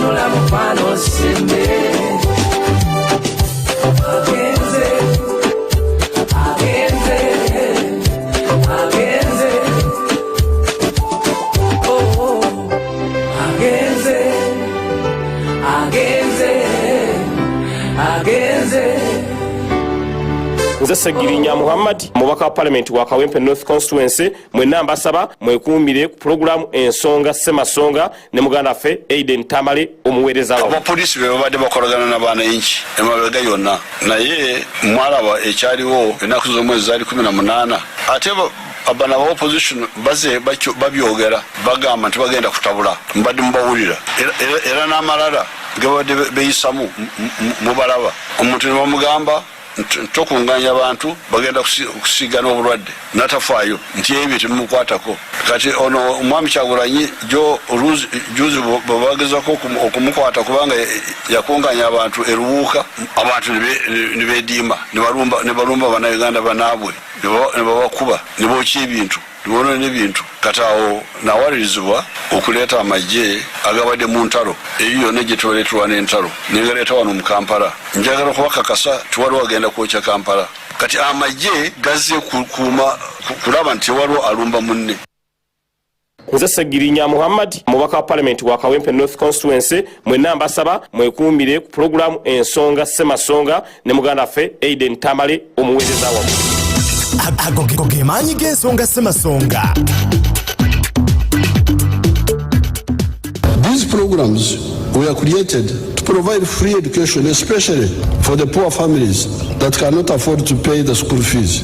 Nula mfano simbe Agenze Oh Agenze Nze Segirinya Muhammad mubaka wa parliament wa Kawempe North Constituency mwenna mbasaba mwekuumire ku program ensonga semasonga ne muganda ffe Aiden Tamale omuweereza wa abapoliisi be babadde bakolagana n'abananchi emabega yonna naye mwalaba ekyaliwo ennaku z'omwezi zaali 18 ate abana ba opposition baze babyogera bagamba nti bagenda kutabula mbadde mubawulira era n'amalala gabadde beyisamu mubalaba omuntu ne bamugamba tokunganya abantu bagenda kusigana obulwadde natafaayo nti ebyo temukwatako kati ono omwami Kyagulanyi juzi babagezako okumukwata kubanga yakunganya abantu eruwuuka abantu ne beediima ne balumba bannayuganda banaabwe ne babakuba ne bookya ebintu nibono n'ebintu kati awo nawalirizibwa okuleeta amagye agabadde mu ntalo eyo yonna gye tubaleetwa n'entalo negaleeta wano mu Kampala njagala okubakakasa tiwaliwo agenda kwokya Kampala kati amagye gazze kulaba nti waliwo alumba munne. Nze Segirinya Muhammad mubaka wa parliament wa Kawempe North Constituency mwenna mbasaba mwekuumire ku program ensonga semasonga ne muganda ffe Aiden Tamale omuweereza wa agoge maanyi g'ensonga semasonga. These programs were created to provide free education, especially for the poor families that cannot afford to pay the school fees.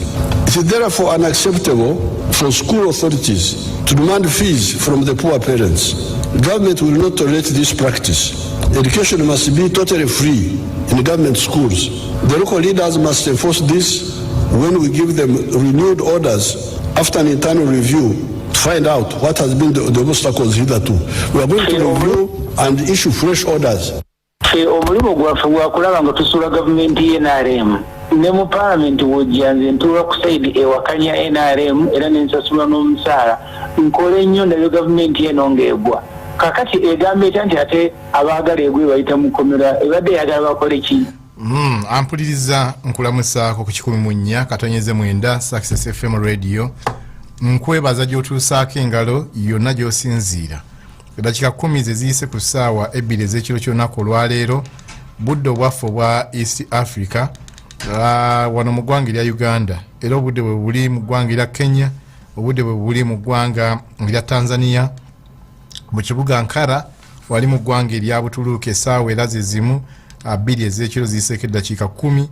It is therefore unacceptable for school authorities to demand fees from the poor parents. The government will not tolerate this practice. Education must be totally free in government schools. The local leaders must enforce this when we give them renewed orders after an internal review to find out what has been the obstacles hitherto. We are going to review and issue fresh orders. Omulimu gwaffe gwakulaba nga tusula gavumenti y'NRM ne mu parliament wojjanze ntuula ku side ewakanya NRM era n'ensasulwa n'omusaala nkole nnyo nayo gavumenti eno ng'egwa kakati egamba etya nti ate abaagala egwe bayita mu komera ebadde yagala bakole ki. Ampuliriza nkulamusaako ku 14 katonyeze 9 Success FM radio nkwebaza gy'otuusaako engalo yonna gy'osinziira eddakiika 10 ze ziyise ku ssaawa 2 ez'ekiro ky'olunaku olwaleero budde obwaffe obwa East Africa wano mu ggwanga erya Uganda era obudde bwe buli mu ggwanga erya Kenya obudde bwe buli mu ggwanga erya Tanzania mu kibuga Ankara wali mu ggwanga erya Butuluuka essaawa era ze zimu 2 ez'ekiro ziyiseeko eddakiika 10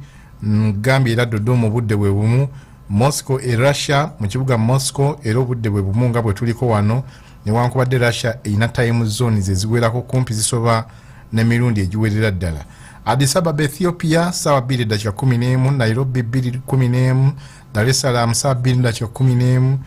Gambia era Dodoma obudde bwe bumu Moscow e Russia mu kibuga Moscow era obudde bwe bumu nga bwe tuliko wano newankubadde Russia erina time zones eziwerako kumpi zisoba n'emirundi egiwerera ddala. Addis Ababa Ethiopia ssaawa 2:11 Nairobi 2:11 Dar es Salaam ssaawa 2:11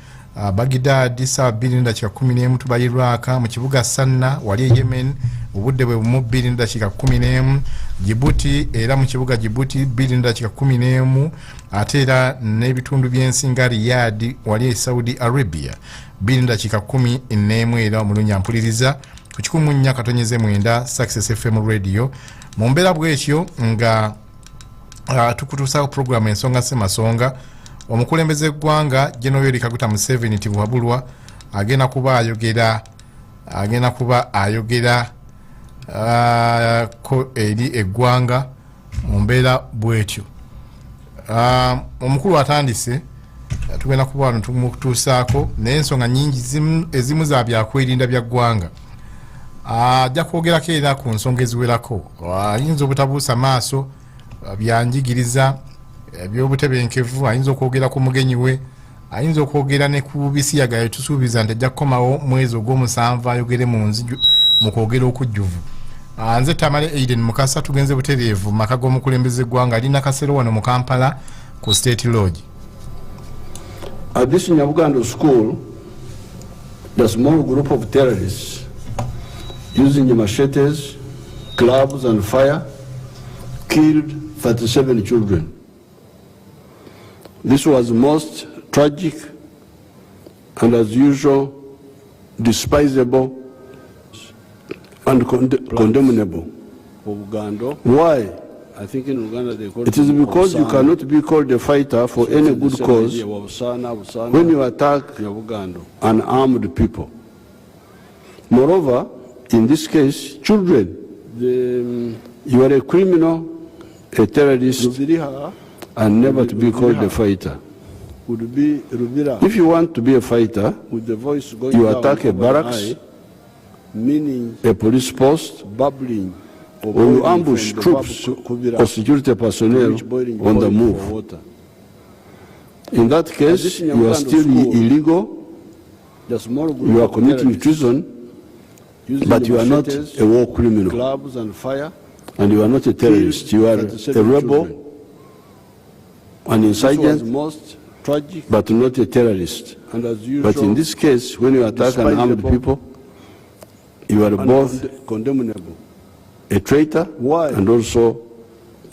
Baghdad ssaawa 2:11 tuba Iraq mu kibuga Sanna wali Yemen obudde bwe bumu 2:11 Djibouti era mu kibuga Djibouti 2:11 ate era n'ebitundu by'ensinga Riyadh wali Saudi Arabia 2:11 era omulunya mpuliriza ku 14 katonyeze 9 Success FM radio mu mbeera bw'ekyo nga tukutuusaako programu ensonga semasonga omukulembeze eggwanga General Yoweri Kaguta Museveni Tibuhaburwa agenda kuba ayogera ko eri eggwanga mu mbeera bw'etyo. Omukulu atandise tugenda kuba wano tumutuusaako naye ensonga nyingi ezimu za byakwerinda bya ggwanga ajja kwogerako era ku nsonga eziwerako ayinza obutabuusa maaso byanjigiriza ebyobutebenkevu ayinza okwogera ku mugenyi we ayinza okwogera ne ku bisiyaga tusuubiza nti ajja kukomawo mwezi ogw'omusanvu ayogere mu nziju mu kwogera okujjuvu. Nze Tamale Aiden Mukasa tugenze butereevu maka g'omukulembeze eggwanga alina kasero wano mu Kampala ku State Lodge. At this Nyabugando school, the small group of terrorists using machetes, clubs and fire killed 37 children. This was most tragic and as usual despicable and condemnable. Why? I think in Uganda they call It is because you cannot be called a fighter for any good cause when you attack unarmed people. Moreover, in this case, children, you are a criminal, a terrorist, and never to be called a fighter. If you want to be a fighter, you attack a barracks, a police post, or you ambush troops or security personnel on the move. In that case, you are still illegal, you are committing treason, but you are not a war criminal, and you are not a terrorist. You are a rebel, an insurgent, but not a terrorist. But in this case, when you attack unarmed people, you are both condemnable, a traitor, and also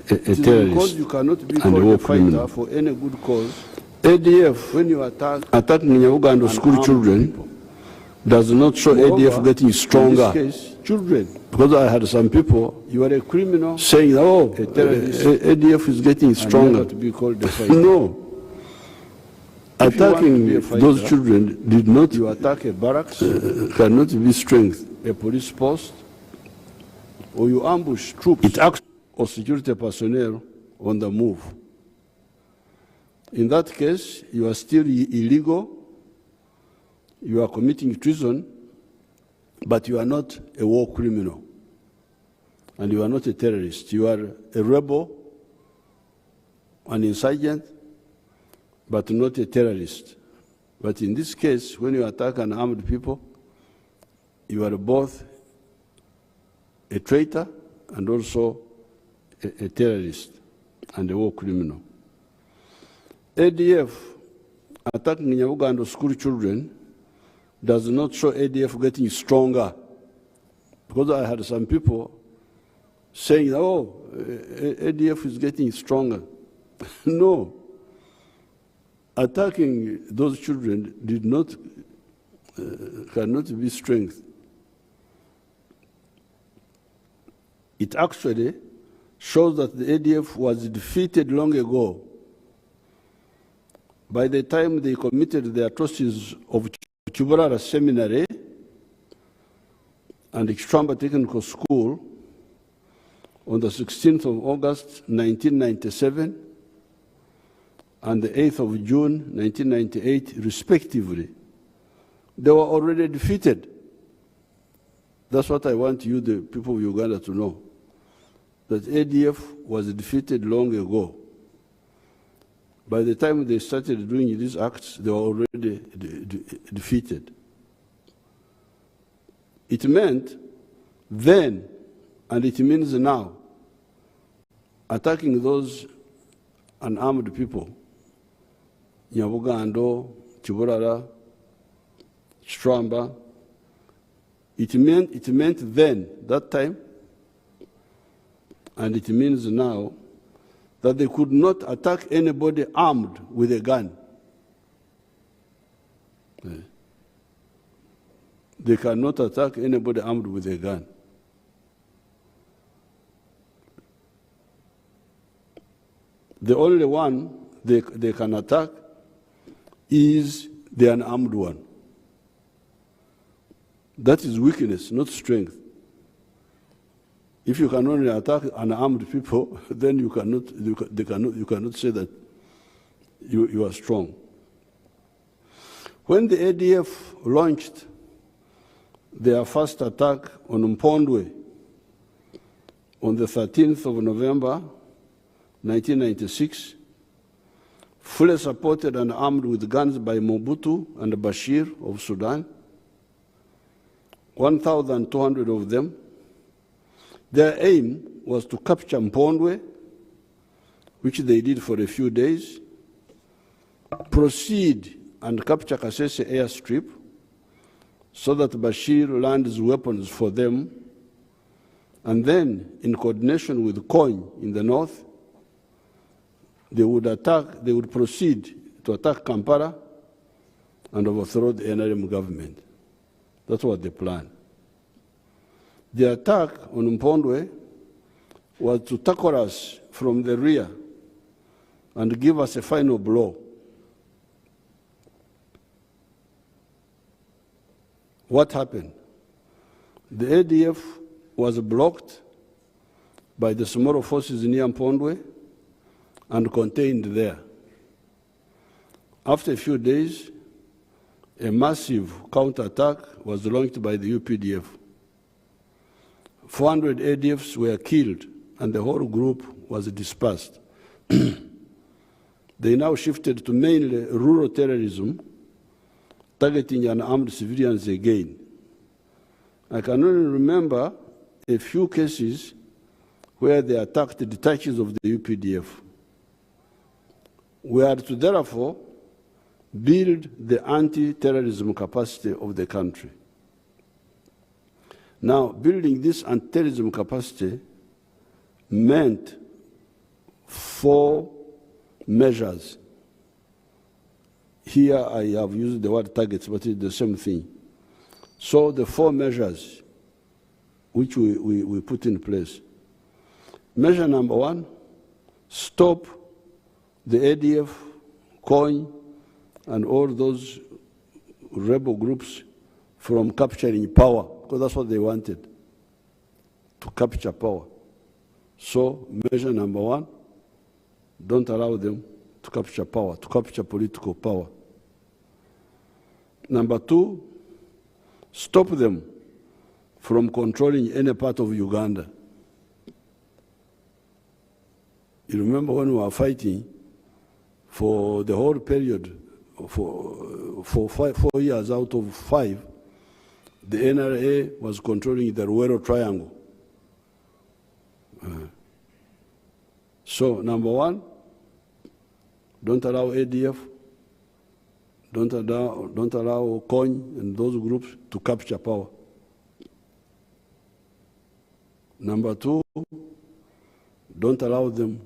a terrorist and a war criminal. For any good cause, ADF, when you attacking Uganda school children, does not show ADF getting stronger. Because I had some people saying, oh, ADF is getting stronger. No. Attacking those children did not, you attack a barracks, cannot be strength. A police post, or you ambush troops or security personnel on the move. In that case, you are still illegal, you are committing treason, but you are not a war criminal, and you are not a terrorist. You are a rebel, an insurgent, but not a terrorist. But in this case, when you attack unarmed people, you are both a traitor and also a terrorist and a war criminal. ADF attacking Uganda school children does not show ADF getting stronger. Because I had some people saying, oh, ADF is getting stronger. No. Attacking those children did not, cannot be strength. It actually shows that the ADF was defeated long ago. By the time they committed the atrocities of Chubarara Seminary and Kichramba Technical School on the 16th of August 1997 and the 8th of June 1998 respectively, they were already defeated. That's what I want you, the people of Uganda, to know, that ADF was defeated long ago. By the time they started doing these acts, they were already defeated. It meant then, and it means now, attacking those unarmed people, Nyabugando, Chiburara, Stramba, it meant then, that time, and it means now, that they could not attack anybody armed with a gun. They cannot attack anybody armed with a gun. The only one they can attack is the unarmed one. That is weakness, not strength. If you can only attack unarmed people, then you cannot say that you are strong. When the ADF launched their first attack on Mpondwe on the 13th of November 1996, fully supported and armed with guns by Mobutu and Bashir of Sudan, 1,200 of them. Their aim was to capture Mpondwe, which they did for a few days, proceed and capture Kasese airstrip so that Bashir lands weapons for them, and then, in coordination with Kony in the north, they would proceed to attack Kampala and overthrow the NRM government. That's what they planned. The attack on Mpondwe was to tackle us from the rear and give us a final blow. What happened? The ADF was blocked by the Somoro forces near Mpondwe and contained there. After a few days, a massive counterattack was launched by the UPDF. 400 ADFs were killed and the whole group was dispersed. They now shifted to mainly rural terrorism, targeting unarmed civilians again. I can only remember a few cases where they attacked detachments of the UPDF. We are to therefore build the anti-terrorism capacity of the country. Now, building this anti-terrorism capacity meant 4 measures. Here I have used the word targets, but it's the same thing. So the 4 measures which we put in place. Measure number 1, stop the ADF, COIN, and all those rebel groups from capturing power, because that's what they wanted, to capture power. So measure number 1, don't allow them to capture power, to capture political power. Number 2, stop them from controlling any part of Uganda. You remember when we were fighting for the whole period, for 4 years out of 5, the NRA was controlling the Ruwero Triangle. So, number 1, don't allow ADF, don't allow COIN and those groups to capture power. Number 2, don't allow them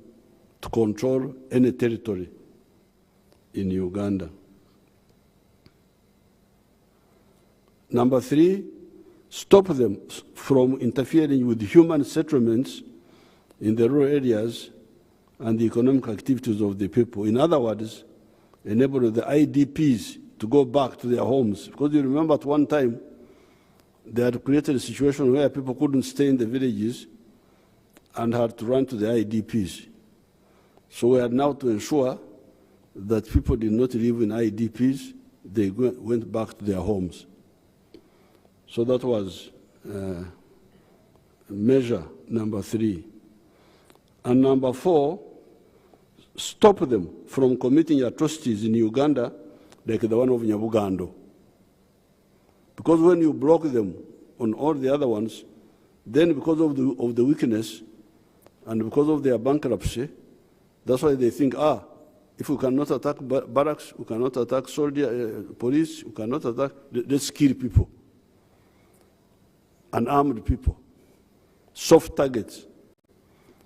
to control any territory in Uganda. Number 3, stop them from interfering with human settlements in the rural areas and the economic activities of the people. In other words, enable the IDPs to go back to their homes. Because you remember at one time, they had created a situation where people couldn't stay in the villages and had to run to the IDPs. So we had now to ensure that people did not live in IDPs, they went back to their homes. So that was measure number 3. And number 4, stop them from committing atrocities in Uganda like the one of Nyabugando. Because when you block them on all the other ones, then because of the weakness and because of their bankruptcy, that's why they think, if we cannot attack barracks, we cannot attack soldier, police, we cannot attack, let's kill people. Unarmed people, soft targets,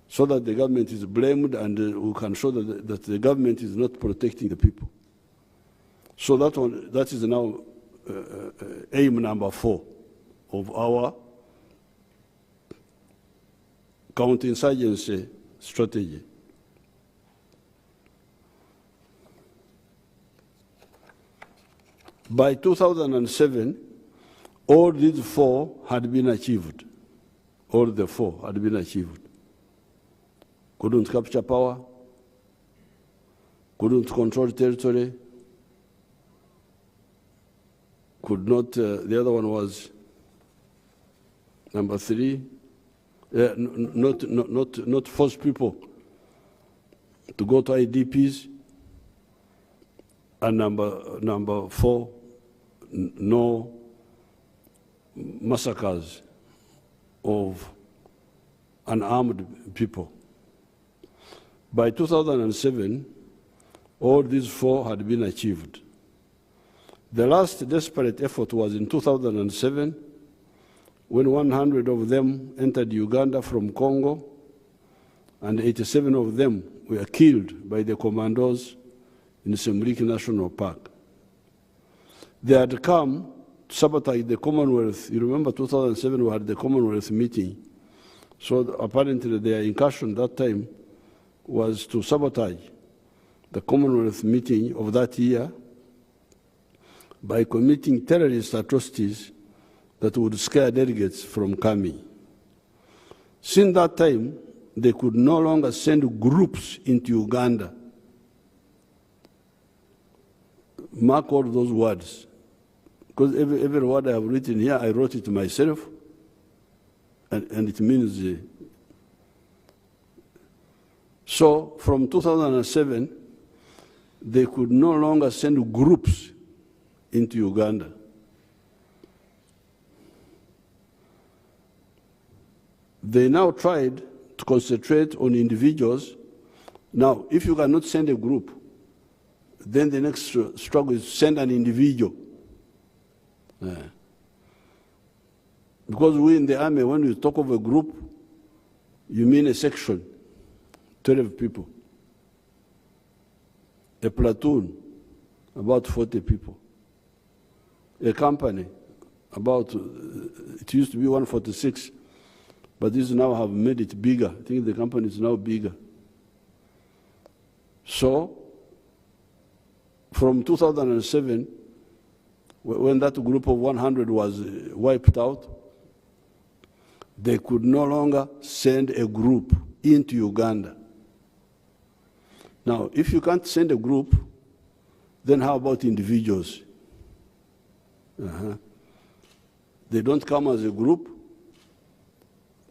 so that the government is blamed and we can show that the government is not protecting the people. So that is now aim number 4 of our counterinsurgency strategy. By 2007, all these 4 had been achieved. All the 4 had been achieved. Couldn't capture power, couldn't control territory, could not, the other one was number 3, not force people to go to IDPs, and number 4, no massacres of unarmed people. By 2007, all these 4 had been achieved. The last desperate effort was in 2007, when 100 of them entered Uganda from Congo, and 87 of them were killed by the commandos in Semliki National Park. They had come sabotage the Commonwealth. You remember 2007 we had the Commonwealth meeting. So apparently their incursion that time was to sabotage the Commonwealth meeting of that year by committing terrorist atrocities that would scare delegates from coming. Since that time, they could no longer send groups into Uganda. Mark all those words. Because every word I have written here, I wrote it myself, and it means... So from 2007, they could no longer send groups into Uganda. They now tried to concentrate on individuals. Now, if you cannot send a group, then the next struggle is send an individual. Because we in the army, when we talk of a group, you mean a section, 12 people. A platoon, about 40 people. A company, about, it used to be 146, but these now have made it bigger. I think the company is now bigger. So, from 2007, when that group of 100 was wiped out, they could no longer send a group into Uganda. Now, if you can't send a group, then how about individuals? They don't come as a group,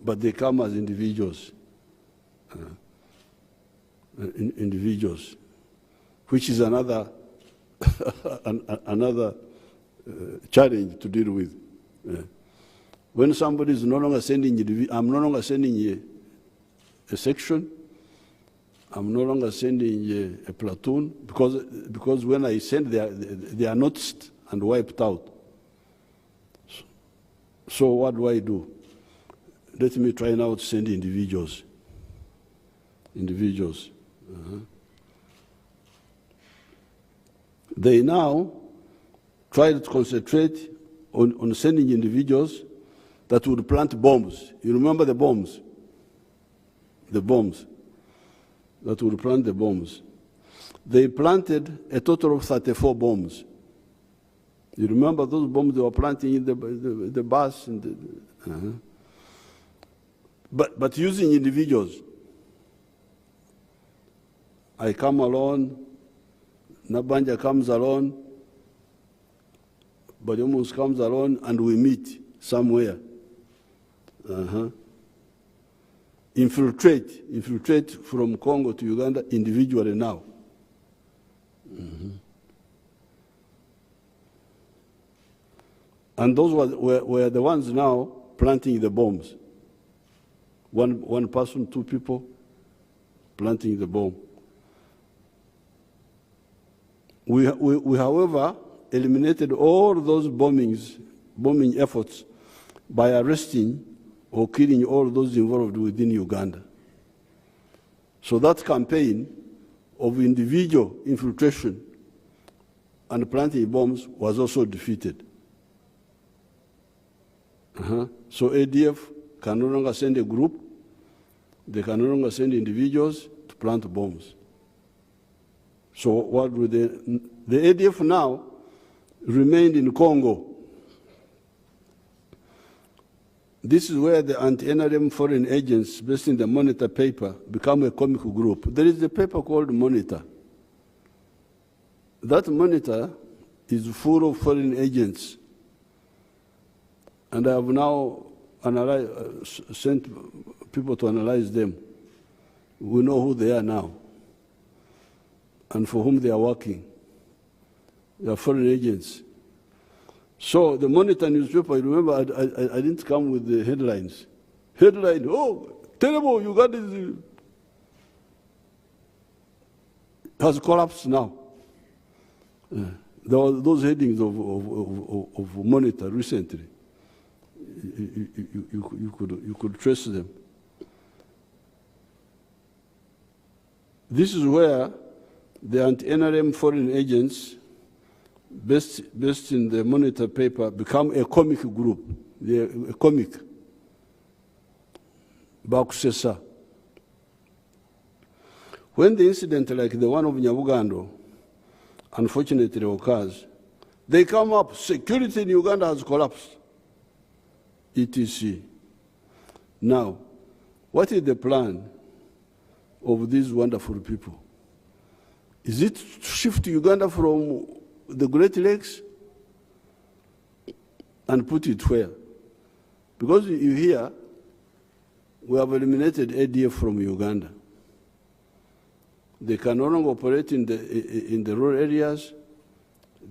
but they come as individuals. Individuals, which is another challenge to deal with. When somebody is no longer sending, I'm no longer sending a section, I'm no longer sending a platoon, because when I send, they are noticed and wiped out. So what do? Let me try now to send individuals. Individuals. They now try to concentrate on sending individuals that would plant bombs. You remember the bombs? The bombs. That would plant the bombs. They planted a total of 34 bombs. You remember those bombs they were planting in the bus? And But using individuals. I come alone, Nabanja comes alone, Bajomus comes alone, and we meet somewhere. Infiltrate from Congo to Uganda individually now. And those were the ones now planting the bombs. One person, 2 people planting the bomb. We however, eliminated all those bombing efforts by arresting or killing all those involved within Uganda. So that campaign of individual infiltration and planting bombs was also defeated. So ADF can no longer send a group, they can no longer send individuals to plant bombs. So what would the ADF now remained in Congo. This is where the anti-NRM foreign agents based in the Monitor paper become a comic group. There is a paper called Monitor. That Monitor is full of foreign agents. And I have now sent people to analyze them. We know who they are now and for whom they are working. They are foreign agents. So the Monitor newspaper, I remember I didn't come with the headlines. Headline, oh, terrible, Uganda has collapsed now. There were those headings of Monitor recently. You could trace them. This is where the anti-NRM foreign agents based in the Monitor paper, become a comic group, a comic. Bakusesa. When the incident like the one of Nyabugando unfortunately occurs, they come up, security in Uganda has collapsed, etc. Now, what is the plan of these wonderful people? Is it to shift Uganda from the Great Lakes and put it where? Because you hear, we have eliminated ADF from Uganda. They can no longer operate in the rural areas.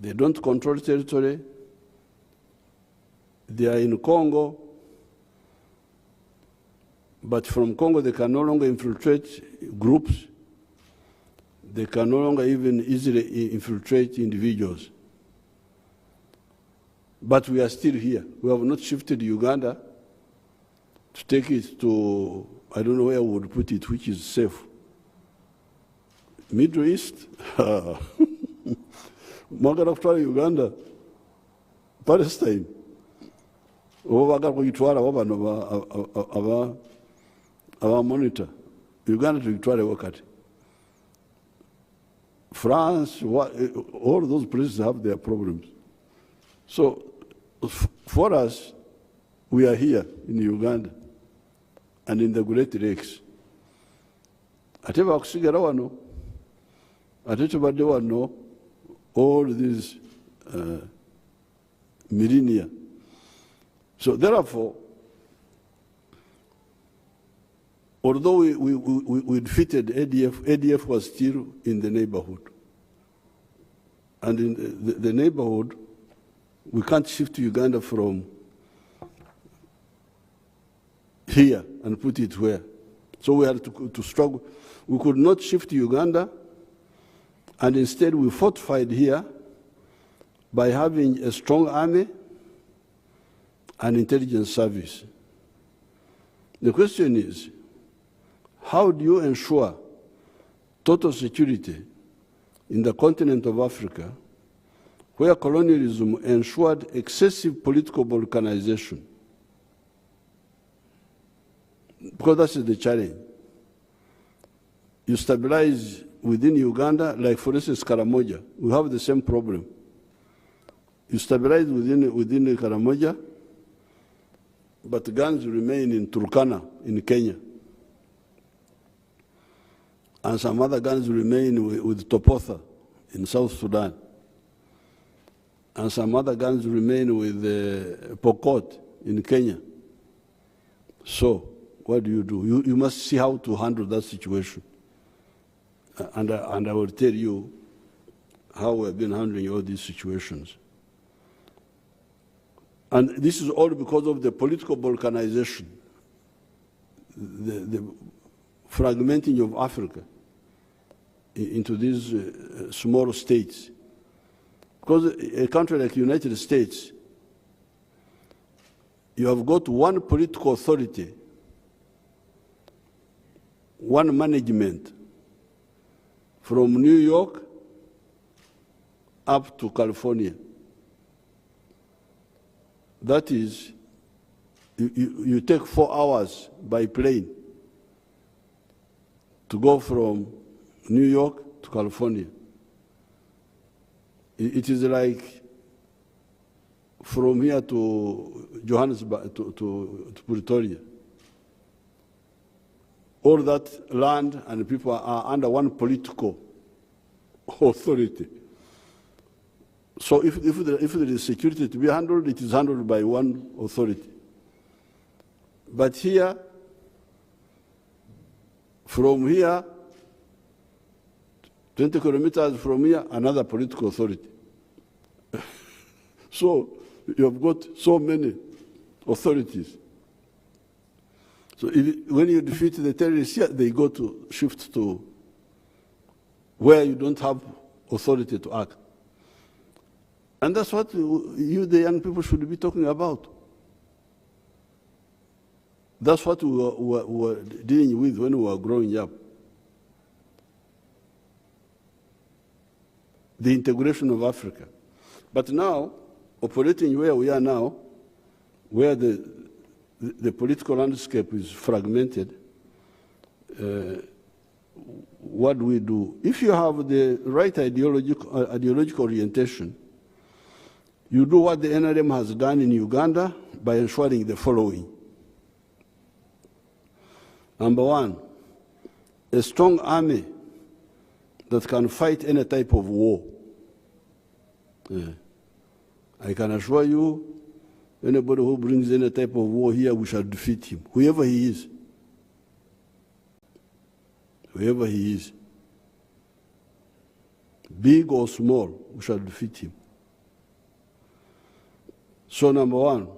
They don't control territory. They are in Congo. But from Congo, they can no longer infiltrate groups. They can no longer even easily infiltrate individuals. But we are still here. We have not shifted Uganda to take it to, I don't know where I would put it, which is safe. Middle East? Mwagala Uganda, Palestine. Obaga kuyitwala wabano aba monitor. Uganda tuyitwale wakati. France, all those places have their problems. So for us, we are here in Uganda and in the Great Lakes. Ate bakusigala wano, ate tubadde wano all these millennia. So therefore, although we defeated ADF was still in the neighborhood. And in the neighborhood, we can't shift Uganda from here and put it where. So we had to struggle. We could not shift Uganda, and instead we fortified here by having a strong army and intelligence service. The question is, how do you ensure total security in the continent of Africa where colonialism ensured excessive political balkanization? Because that's the challenge. You stabilize within Uganda, like for instance Karamoja, we have the same problem. You stabilize within Karamoja, but guns remain in Turkana, in Kenya. And some other guns remain with Topotha in South Sudan. And some other guns remain with Pokot in Kenya. So, what do? You must see how to handle that situation. And I will tell you how we've been handling all these situations. And this is all because of the political balkanization, the fragmenting of Africa into these small states. Because a country like the United States, you have got one political authority, one management, from New York up to California. That is, you take 4 hours by plane to go from New York to California. It is like from here to Johannesburg, to Pretoria. All that land and people are under one political authority. So if there is security to be handled, it is handled by one authority. But here, from here, 20 kilometers from here, another political authority. So you have got so many authorities. So when you defeat the terrorists here, they go to shift to where you don't have authority to act. And that's what you, the young people, should be talking about. That's what we were dealing with when we were growing up. The integration of Africa. But now, operating where we are now, where the political landscape is fragmented, what do we do? If you have the right ideological orientation, you do what the NRM has done in Uganda by ensuring the following. Number one, a strong army that can fight any type of war. I can assure you, anybody who brings any type of war here, we shall defeat him, whoever he is. Whoever he is. Big or small, we shall defeat him. So number one,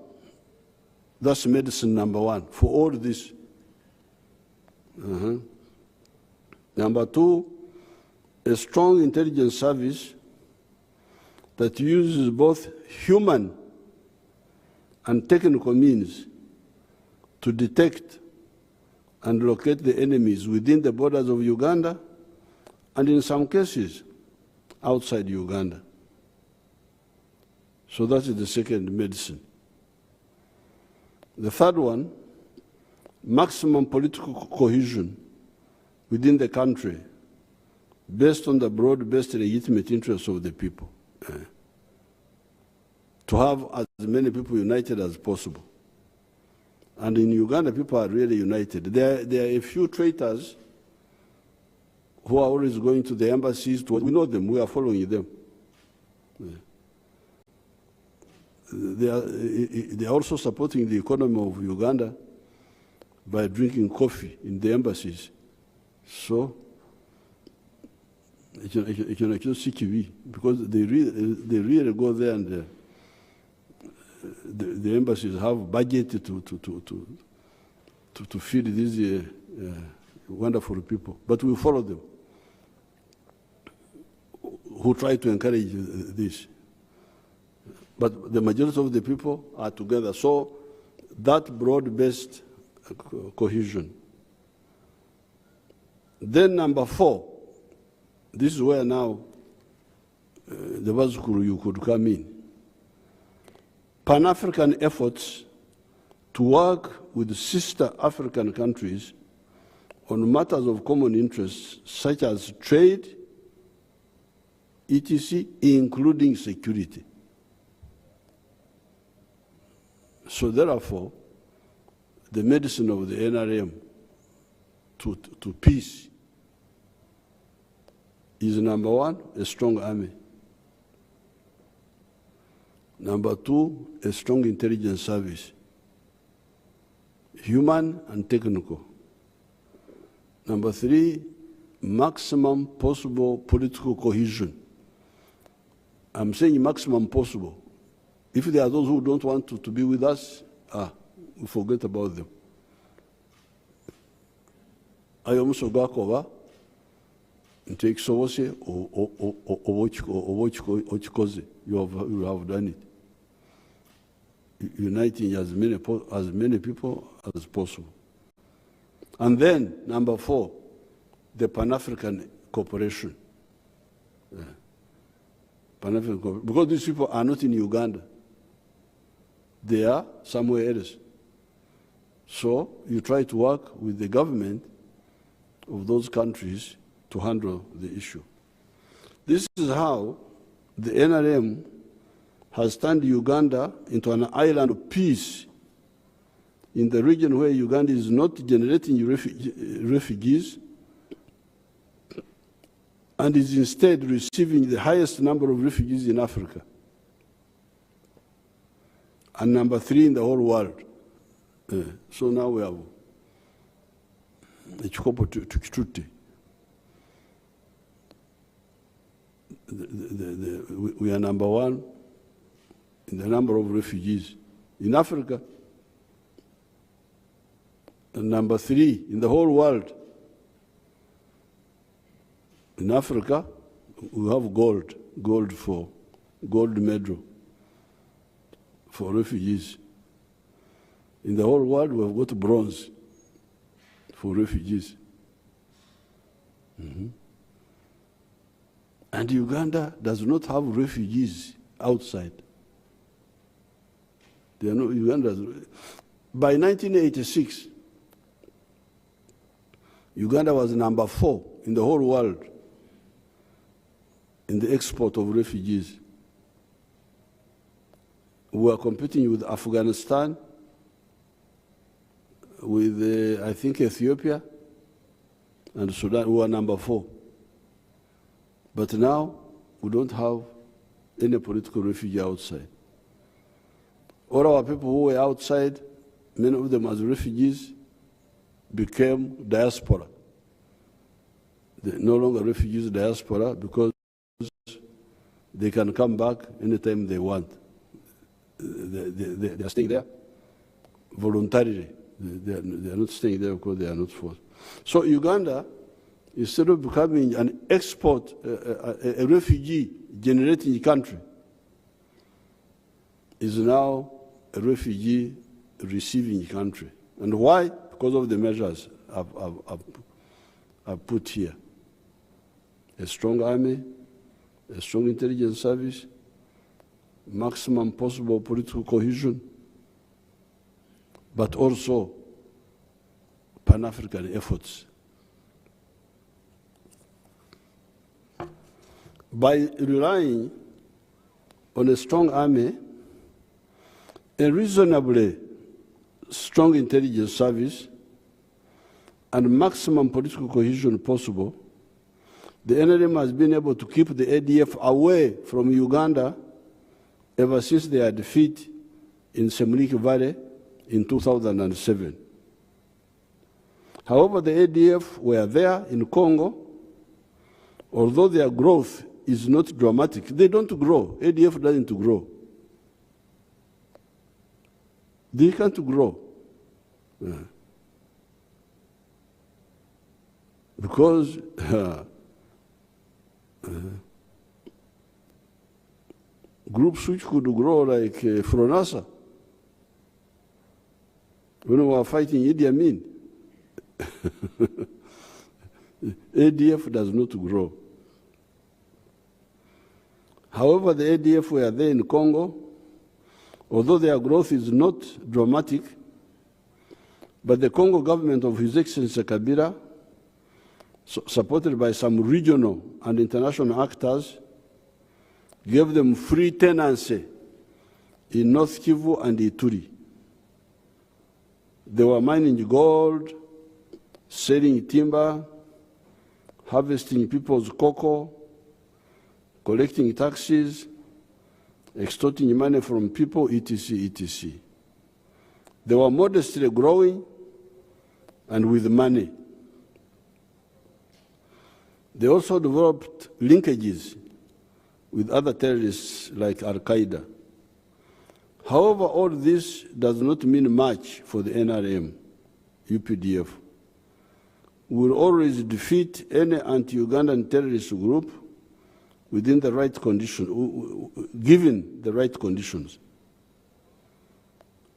that's medicine number one for all this. Number two, a strong intelligence service that uses both human and technical means to detect and locate the enemies within the borders of Uganda and in some cases outside Uganda. So that is the second medicine. The third one, maximum political cohesion within the country based on the broad-based legitimate interests of the people. To have as many people united as possible. And in Uganda, people are really united. There are a few traitors who are always going to the embassies. We know them, we are following them. They are also supporting the economy of Uganda by drinking coffee in the embassies. So, because they really go there and the embassies have budget to feed these wonderful people. But we follow them who try to encourage this. But the majority of the people are together. So that broad-based cohesion. Then number four, this is where now the Bazukuru you could come in. Pan-African efforts to work with sister African countries on matters of common interest such as trade, etc., including security. So therefore, the medicine of the NRM to peace is number one, a strong army. Number two, a strong intelligence service, human and technical. Number three, maximum possible political cohesion. I'm saying maximum possible. If there are those who don't want to be with us, we forget about them. Ayomusogwakoba ntekisobose okikoze, you have done it. Uniting as many people as possible. And then, number four, the Pan-African cooperation. Pan-African cooperation. Because these people are not in Uganda. They are somewhere else. So you try to work with the government of those countries to handle the issue. This is how the NRM has turned Uganda into an island of peace in the region where Uganda is not generating refugees and is instead receiving the highest number of refugees in Africa. And number three in the whole world. So now we have Chikopo Tukituti. We are number one in the number of refugees in Africa, and number three in the whole world. In Africa, we have gold medal for refugees. In the whole world, we have got bronze for refugees. And Uganda does not have refugees outside. They are not Ugandans. By 1986, Uganda was number 4 in the whole world in the export of refugees. We were competing with Afghanistan, with, I think, Ethiopia, and Sudan. We were number 4. But now, we don't have any political refugee outside. All our people who were outside, many of them as refugees, became diaspora. They're no longer refugees, diaspora, because they can come back anytime they want. They are staying there voluntarily. They are not staying there because they are not forced. So Uganda, instead of becoming an export, a refugee-generating country, is now a refugee-receiving country. And why? Because of the measures I've put here. A strong army, a strong intelligence service, maximum possible political cohesion, but also Pan-African efforts. By relying on a strong army, a reasonably strong intelligence service, and maximum political cohesion possible, the NRM has been able to keep the ADF away from Uganda ever since their defeat in Semliki Valley in 2007. However, the ADF were there in Congo. Although their growth is not dramatic, they don't grow. ADF doesn't grow. They can't grow. Because groups which could grow like Fronasa, when we were fighting Idi Amin, ADF does not grow. However, the ADF were there in Congo, although their growth is not dramatic, but the Congo government of His Excellency Kabila, supported by some regional and international actors, gave them free tenancy in North Kivu and Ituri. They were mining gold, selling timber, harvesting people's cocoa, collecting taxes, extorting money from people, etc., etc. They were modestly growing and with money. They also developed linkages with other terrorists like Al-Qaeda. However, all this does not mean much for the NRM, UPDF. We will always defeat any anti-Ugandan terrorist group within the right conditions, given the right conditions.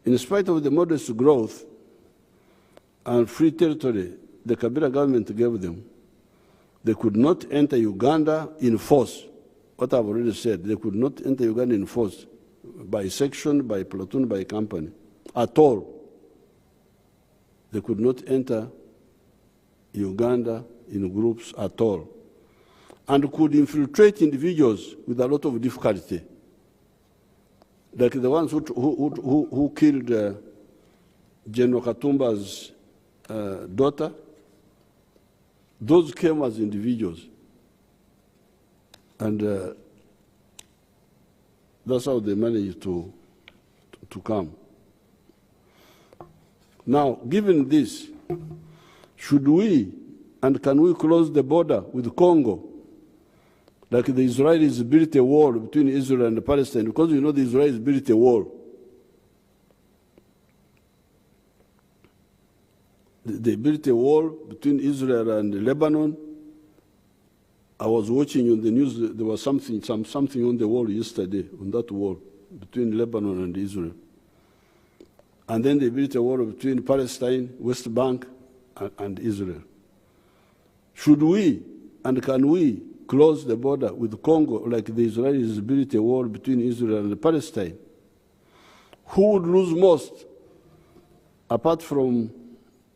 In spite of the modest growth and free territory the Kabila government gave them, they could not enter Uganda in force. What I've already said, they could not enter Uganda in force, by section, by platoon, by company, at all. They could not enter Uganda in groups at all, and could infiltrate individuals with a lot of difficulty, like the ones who killed General Katumba's daughter. Those came as individuals, and that's how they managed to come. Now, given this, should we and can we close the border with Congo, like the Israelis built a wall between Israel and Palestine? Because you know the Israelis built a wall. They built a wall between Israel and Lebanon. I was watching on the news, there was something on the wall yesterday, on that wall, between Lebanon and Israel. And then they built a wall between Palestine, West Bank, and Israel. Should we and can we close the border with Congo like the Israelis built a wall between Israel and Palestine, who would lose most apart from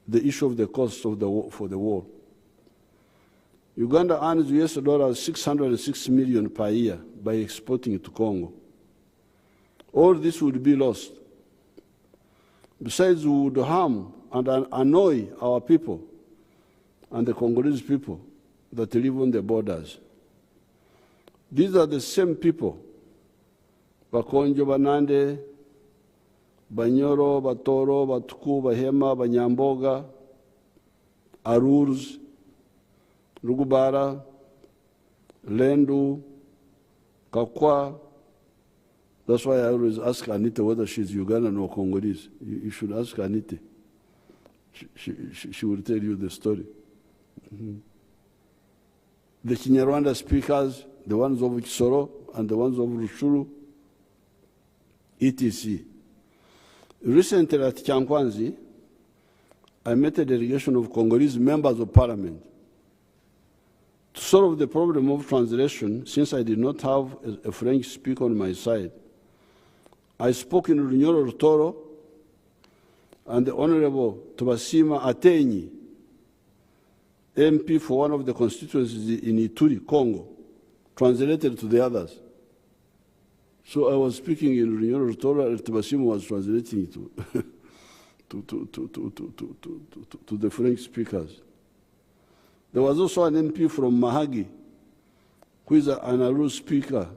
the issue of the cost of for the wall? Uganda earns US dollars 606 million per year by exporting to Congo. All this would be lost. Besides, we would harm and annoy our people and the Congolese people that live on the borders. These are the same people, Bakonjo, Banande, Banyoro, Batoro, Batuku, Bahema, Banyamboga, Arurs, Rugubara, Lendu, Kakwa. That's why I always ask Anita whether she's Ugandan or Congolese. You should ask Anita. She will tell you the story. Mm-hmm. The Kinyarwanda speakers, the ones of Kisoro and the ones of Rushuru, etc. Recently at Chankwanzi, I met a delegation of Congolese members of parliament. To solve the problem of translation, since I did not have a French speaker on my side, I spoke in Runyoro Rutoro, and the Honorable Tobasima Atenyi, MP for one of the constituencies in Ituri, Congo, translated to the others. So I was speaking in Runyoro Rutoro, and Tobasima was translating it to the French speakers. There was also an MP from Mahagi, who is an Arur speaker,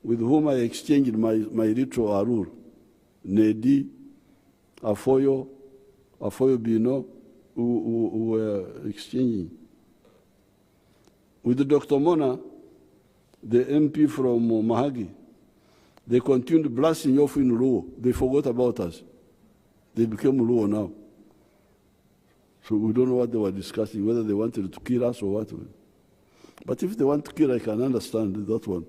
with whom I exchanged my little Arur, Nedi, Afoyo Bino, who were exchanging. With Dr. Mona, the MP from Mahagi, they continued blasting off in Luo. They forgot about us. They became Luo now. So we don't know what they were discussing, whether they wanted to kill us or what. But if they want to kill, I can understand that one.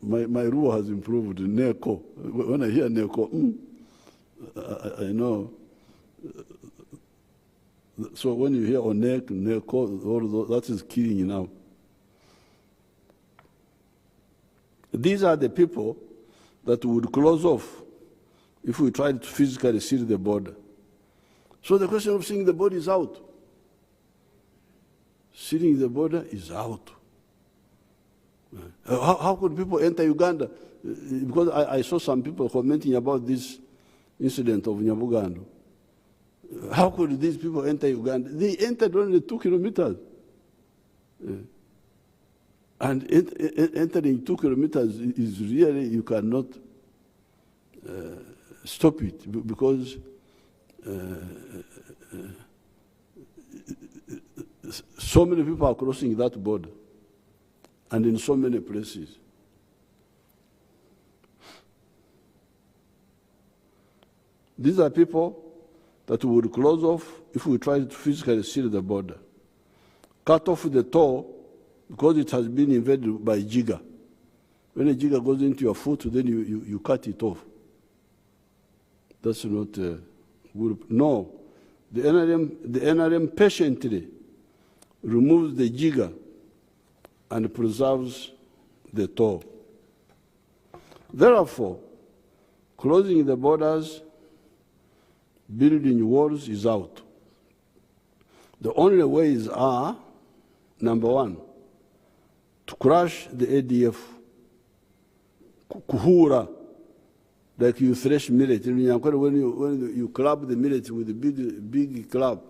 My rule has improved. Neko. When I hear Neko, I know. So when you hear Onek, Neko, all those, that is killing you now. These are the people that would close off if we tried to physically seal the border. So the question of sealing the border is out. Sealing the border is out. How could people enter Uganda? Because I saw some people commenting about this incident of Nyabugando. How could these people enter Uganda? They entered only 2 kilometers. And entering 2 kilometers is really, you cannot stop it, because so many people are crossing that border, and in so many places. These are people that we would close off if we tried to physically seal the border. Cut off the toe, because it has been invaded by Jiga. When a Jiga goes into your foot, then you cut it off. That's not good. No. The NRM patiently removes the Jiga and preserves the toe. Therefore, closing the borders, building walls is out. The only ways are, number one, to crush the ADF, kuhura, like you thresh millet. When you club the millet with a big club,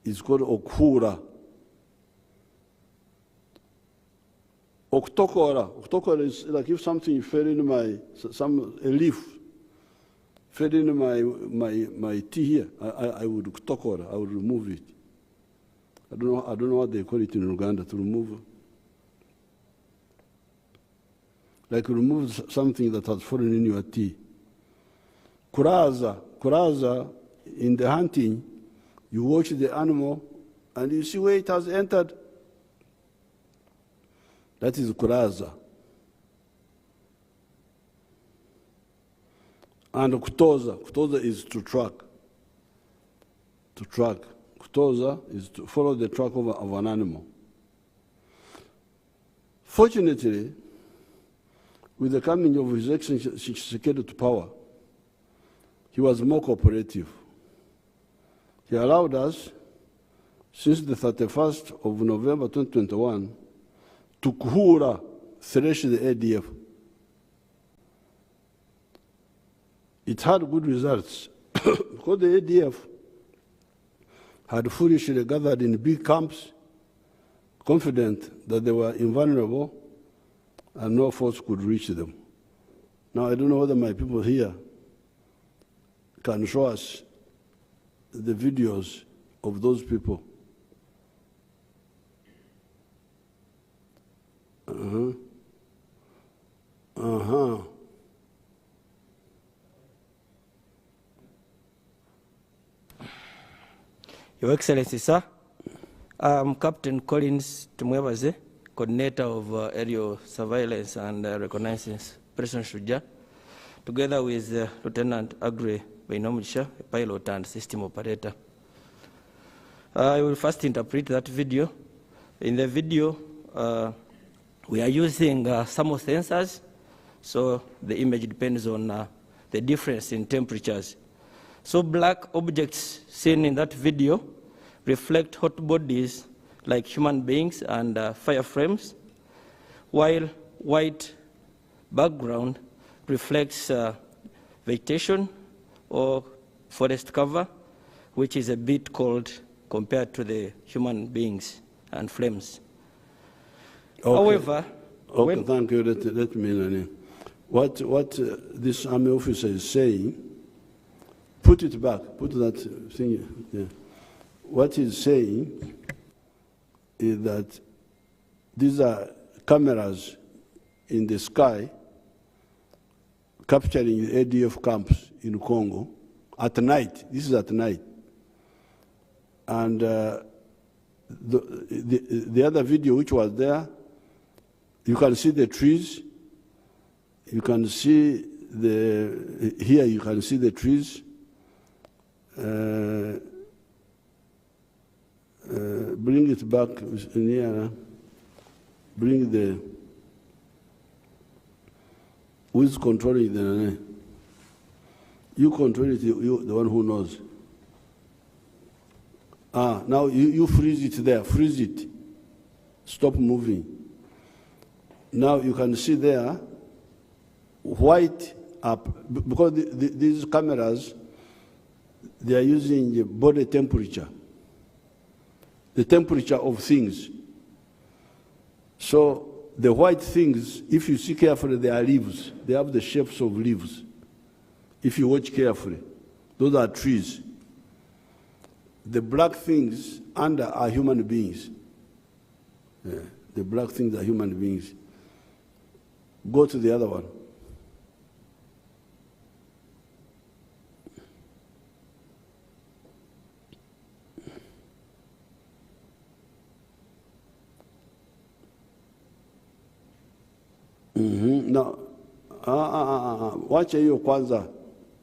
it's called okuhura. Oktokora is like if something fell in a leaf fell in my tea here, I would oktokora, I would remove it. I don't know what they call it in Uganda, to remove. Like remove something that has fallen in your tea. Kuraza, in the hunting, you watch the animal and you see where it has entered. That is kuraza. And kutoza is to track. Kutoza is to follow the track of an animal. Fortunately, with the coming of His Excellency Tshisekedi to power, he was more cooperative. He allowed us, since the 31st of November 2021, to Kuhura thresh the ADF. It had good results because the ADF had foolishly gathered in big camps, confident that they were invulnerable and no force could reach them. Now, I don't know whether my people here can show us the videos of those people. Your Excellency, sir, I'm Captain Collins Tumwebaze, Coordinator of Aerial Surveillance and Reconnaissance, Operation Shuja, together with Lieutenant Agri Bainomugisha, a pilot and system operator. I will first interpret that video. In the video, we are using thermal sensors, so the image depends on the difference in temperatures. So black objects seen in that video reflect hot bodies like human beings and fire frames, while white background reflects vegetation or forest cover, which is a bit cold compared to the human beings and flames. Okay. However, okay, thank you. Let me what this army officer is saying. Put it back. Put that thing. Yeah. What he's saying is that these are cameras in the sky capturing the ADF camps in Congo at night. This is at night. And the other video which was there, you can see the trees. You can see here you can see the trees. Bring it back near. Bring the. Who is controlling the? You control it. You, the one who knows. Now you freeze it there. Freeze it. Stop moving. Now you can see there. White up because these cameras. They are using body temperature, the temperature of things. So the white things, if you see carefully, they are leaves. They have the shapes of leaves. If you watch carefully, those are trees. The black things under are human beings. Yeah, the black things are human beings. Go to the other one. No, watch hiyo kwanza.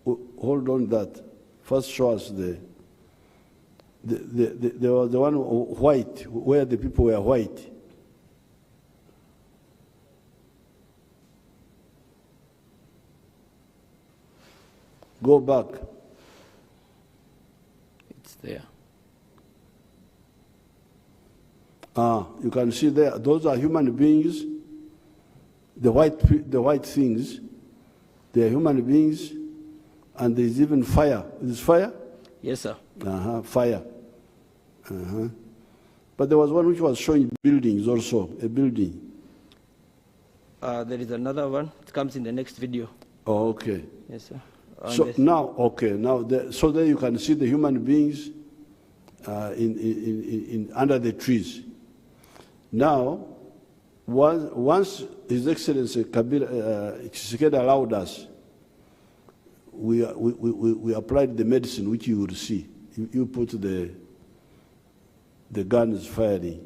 Hold on that. First show us there was the one white, where the people were white. Go back. it's there. You can see there, those are human beings. The white things, they are human beings, and there's even fire. Is fire? Yes, sir. Fire. But there was one which was showing buildings also, a building. There is another one. It comes in the next video. Oh, okay. Yes, sir. So now, okay, now, so there you can see the human beings under the trees. Now, once His Excellency Tshisekedi allowed us, we applied the medicine which you will see. You put the guns firing.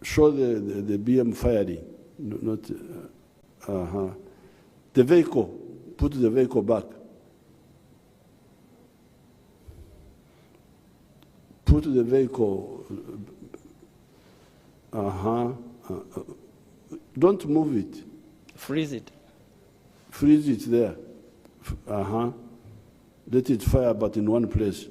Show the BM firing, not the vehicle. Put the vehicle back. put the vehicle. Don't move it. Freeze it. Freeze it there. Let it fire, but in one place.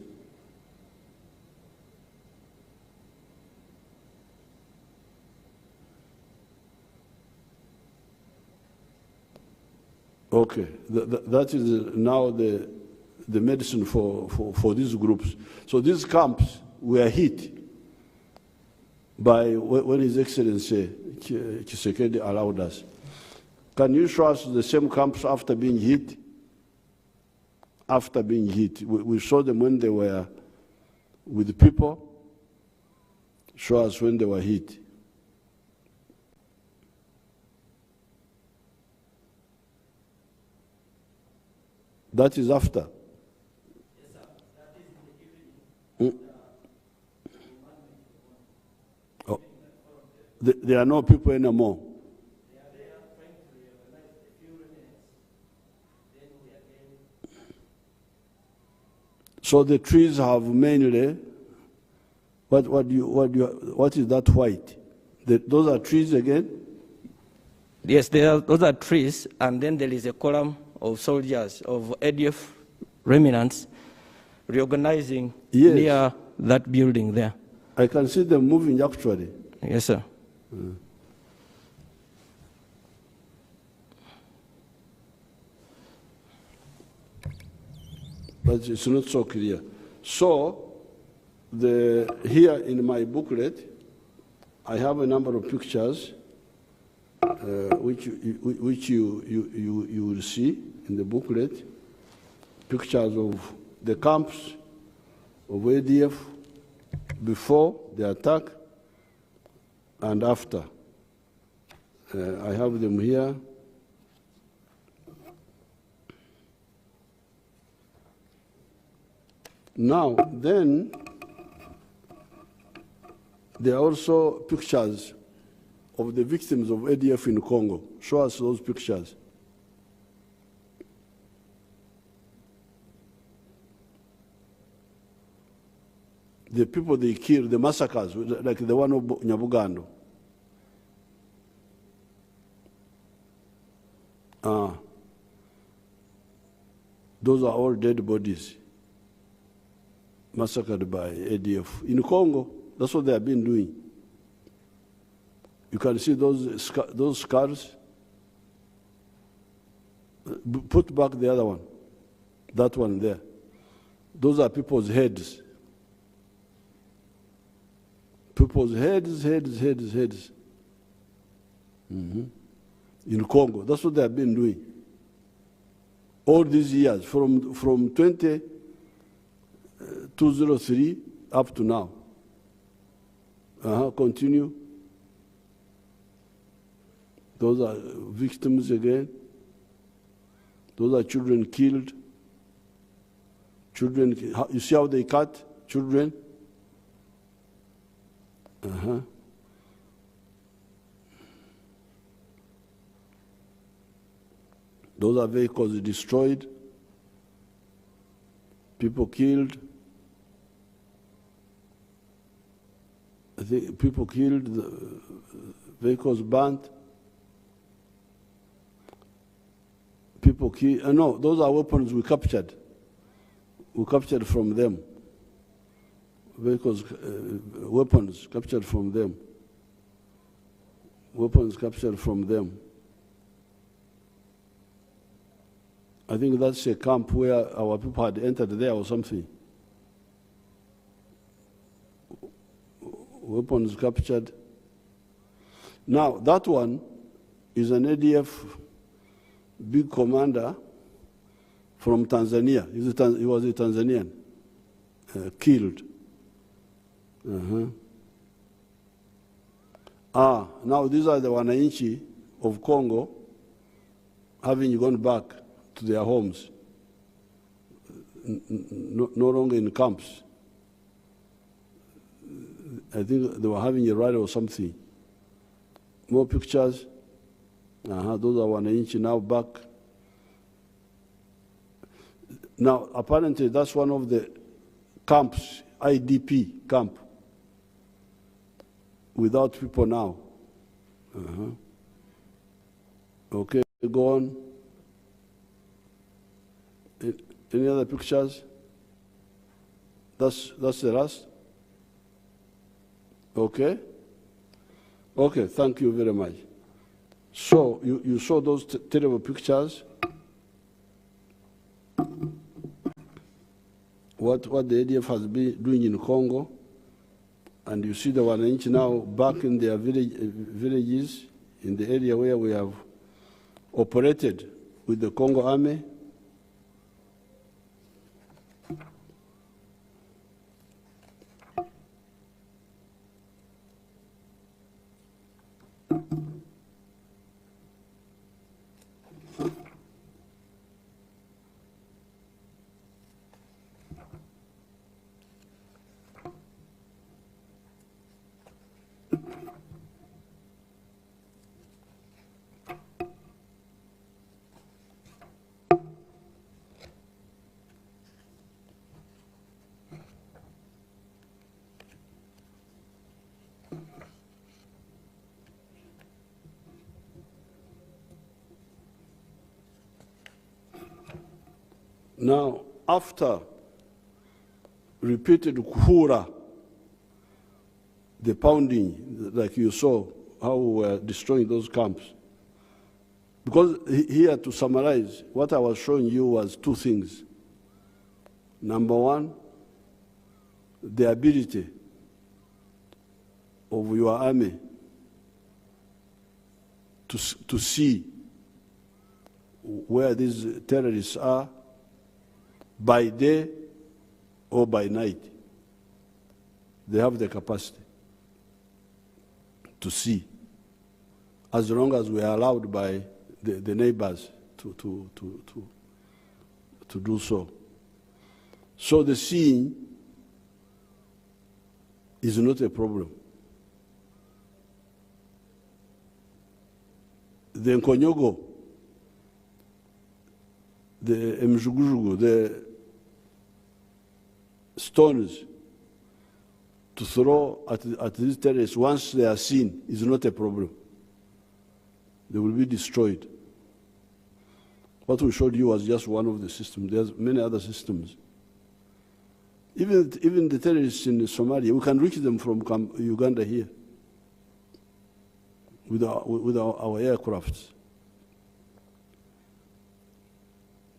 Okay, that is now the medicine for these groups. So these camps were hit by when His Excellency Tshisekedi allowed us. Can you show us the same camps after being hit? After being hit, we saw them when they were with the people. Show us when they were hit. That is after. Yes, sir. That is in the evening. Oh. There are no people anymore. They are there trying to reorganize a few remnants. Then we again. So the trees have mainly. What is that white? Those are trees again. Yes, those are trees, and then there is a column of soldiers, of ADF remnants, reorganizing near that building there. I can see them moving actually. Yes, sir. But it's not so clear. So, here in my booklet, I have a number of pictures which you will see in the booklet, pictures of the camps of ADF before the attack and after. I have them here. Now, then, there are also pictures of the victims of ADF in Congo. Show us those pictures. The people they killed, the massacres, like the one of Nyabugando. Those are all dead bodies massacred by ADF. In Congo, that's what they have been doing. You can see those scars. Put back the other one, that one there. Those are people's heads. People's heads. In Congo, that's what they have been doing. All these years, from 2003 up to now. Continue. Those are victims again. Those are children killed. Children, you see how they cut children? Those are vehicles destroyed, people killed. I think people killed, the vehicles burnt. People killed, no, those are weapons we captured. We captured from them. Vehicles, weapons captured from them. Weapons captured from them. I think that's a camp where our people had entered there or something. Weapons captured. Now, that one is an ADF big commander from Tanzania. He was a Tanzanian, killed. Now these are the Wananchi of Congo having gone back to their homes, no longer in camps. I think they were having a rally or something. More pictures. Those are Wananchi now back. Now, apparently, that's one of the camps IDP camp without people now. Okay, go on. Any other pictures? That's the last? Okay. Okay, thank you very much. So you saw those terrible pictures. What the ADF has been doing in Congo, and you see the Wananchi now back in their villages, in the area where we have operated with the Congo army. Now, after repeated kuhura, the pounding, like you saw, how we were destroying those camps. Because here, to summarize, what I was showing you was two things. Number one, the ability of your army to see where these terrorists are by day or by night. They have the capacity to see, as long as we are allowed by the neighbors to do so. So the seeing is not a problem. The Nkonyogo, the Mjugujugu, the stones to throw at these terrorists once they are seen is not a problem. They will be destroyed. What we showed you was just one of the systems. There's many other systems. Even the terrorists in Somalia, we can reach them from Uganda here with our aircrafts,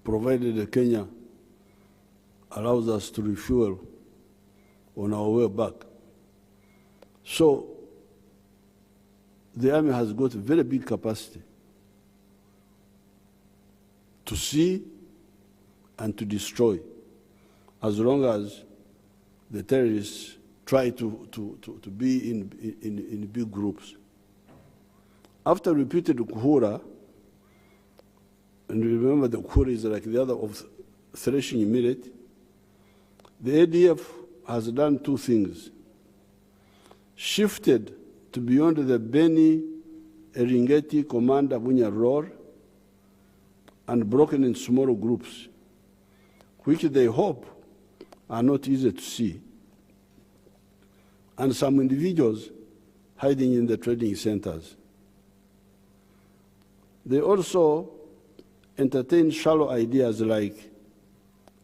provided Kenya allows us to refuel on our way back. So the army has got a very big capacity to see and to destroy, as long as the terrorists try to be in big groups. After repeated kuhura, and remember the kuhura is like the other of threshing millet, the ADF has done two things. Shifted to beyond the Beni Eringeti Commander Bunya Roar and broken in small groups, which they hope are not easy to see. And some individuals hiding in the trading centers. They also entertain shallow ideas like,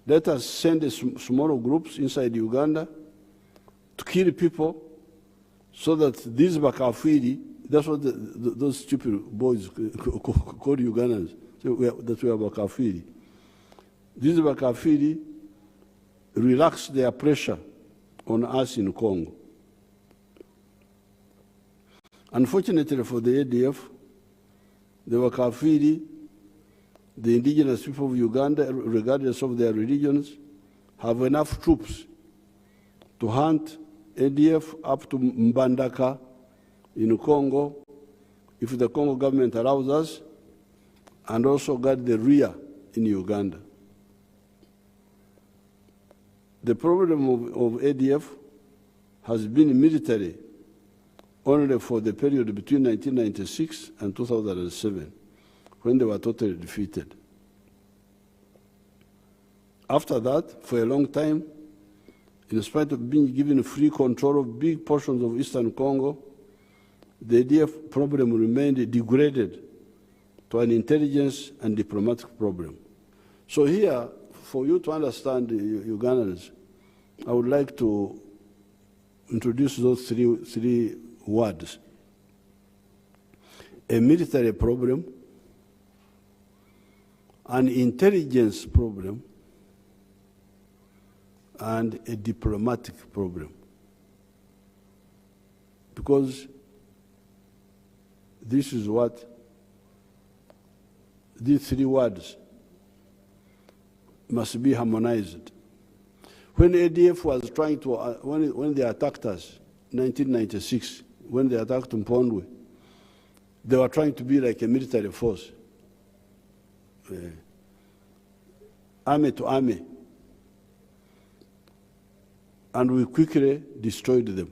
let us send small groups inside Uganda to kill people so that these Bakafiri, that's what those stupid boys call Ugandans, that we are Bakafiri. These Bakafiri relax their pressure on us in Congo. Unfortunately for the ADF, the Bakafiri, the indigenous people of Uganda, regardless of their religions, have enough troops to hunt ADF up to Mbandaka in Congo, if the Congo government allows us, and also guard the rear in Uganda. The problem of ADF has been military only for the period between 1996 and 2007, when they were totally defeated. After that, for a long time, In spite of being given free control of big portions of eastern Congo, the ADF problem remained degraded to an intelligence and diplomatic problem. So here, for you to understand, Ugandans, I would like to introduce those three words: a military problem, an intelligence problem, and a diplomatic problem. Because this is what these three words must be harmonized. When ADF was trying to, when they attacked us in 1996, when they attacked Mpondwe, they were trying to be like a military force, army to army. And we quickly destroyed them.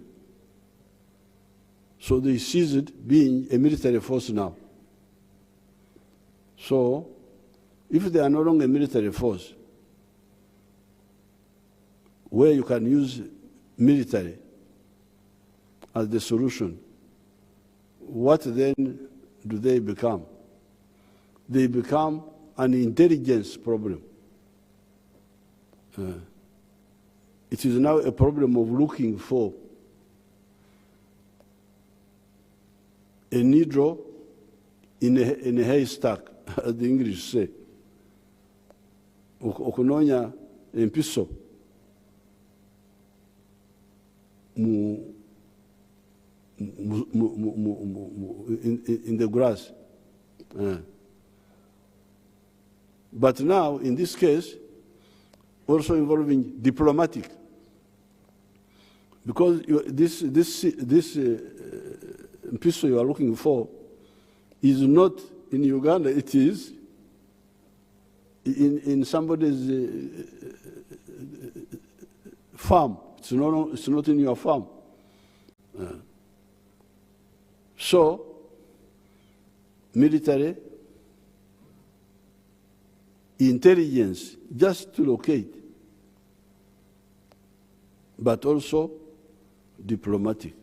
So they ceased being a military force now. So if they are no longer a military force, where you can use military as the solution, what then do they become? They become an intelligence problem. It is now a problem of looking for a needle in a haystack, as the English say. Okunonya empiso in the grass. But now, in this case, also involving diplomatic, because this pistol you are looking for is not in Uganda, it is in somebody's farm. It's not in your farm. So, military, intelligence, just to locate, but also diplomatic.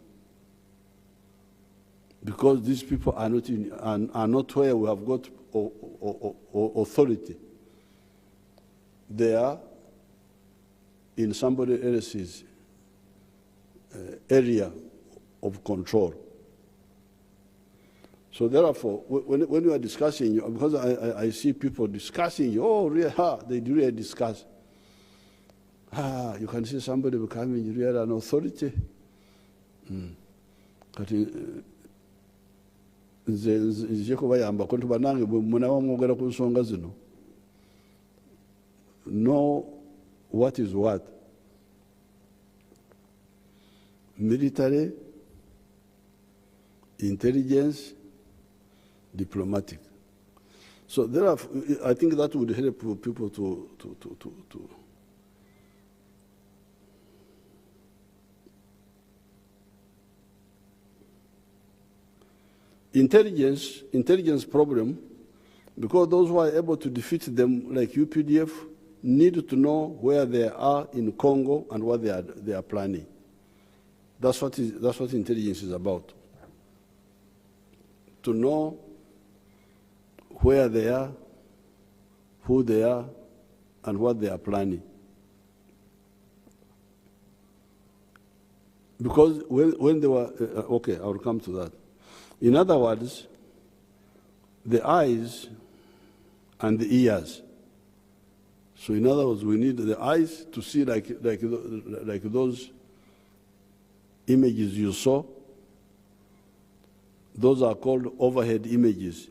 Because these people are not where we have got authority. They are in somebody else's area of control. So therefore, when you are discussing, because I see people discussing, oh, really, they really discuss. You can see somebody becoming really an authority. Nze kubayamba ko tubanange munawa mwogera ku nsonga zino. Know what is what. Military, intelligence, diplomatic. So I think that would help people to intelligence problem, because those who are able to defeat them, like UPDF, need to know where they are in Congo and what they are planning. That's what intelligence is about. To know where they are, who they are, and what they are planning. Because when they were, okay, I'll come to that. In other words, the eyes and the ears. So in other words, we need the eyes to see like those images you saw. Those are called overhead images.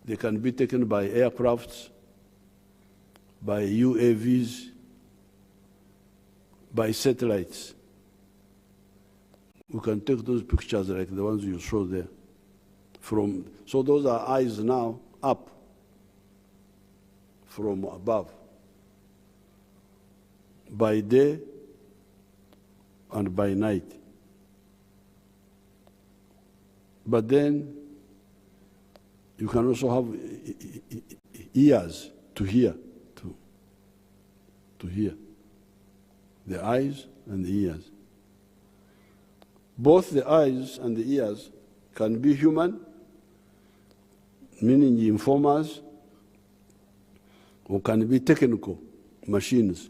They can be taken by aircrafts, by UAVs, by satellites. We can take those pictures like the ones you saw there. So those are eyes now up from above, by day and by night. But then you can also have ears to hear, to hear. the eyes and the ears. Both the eyes and the ears can be human, meaning informers, or can be technical machines.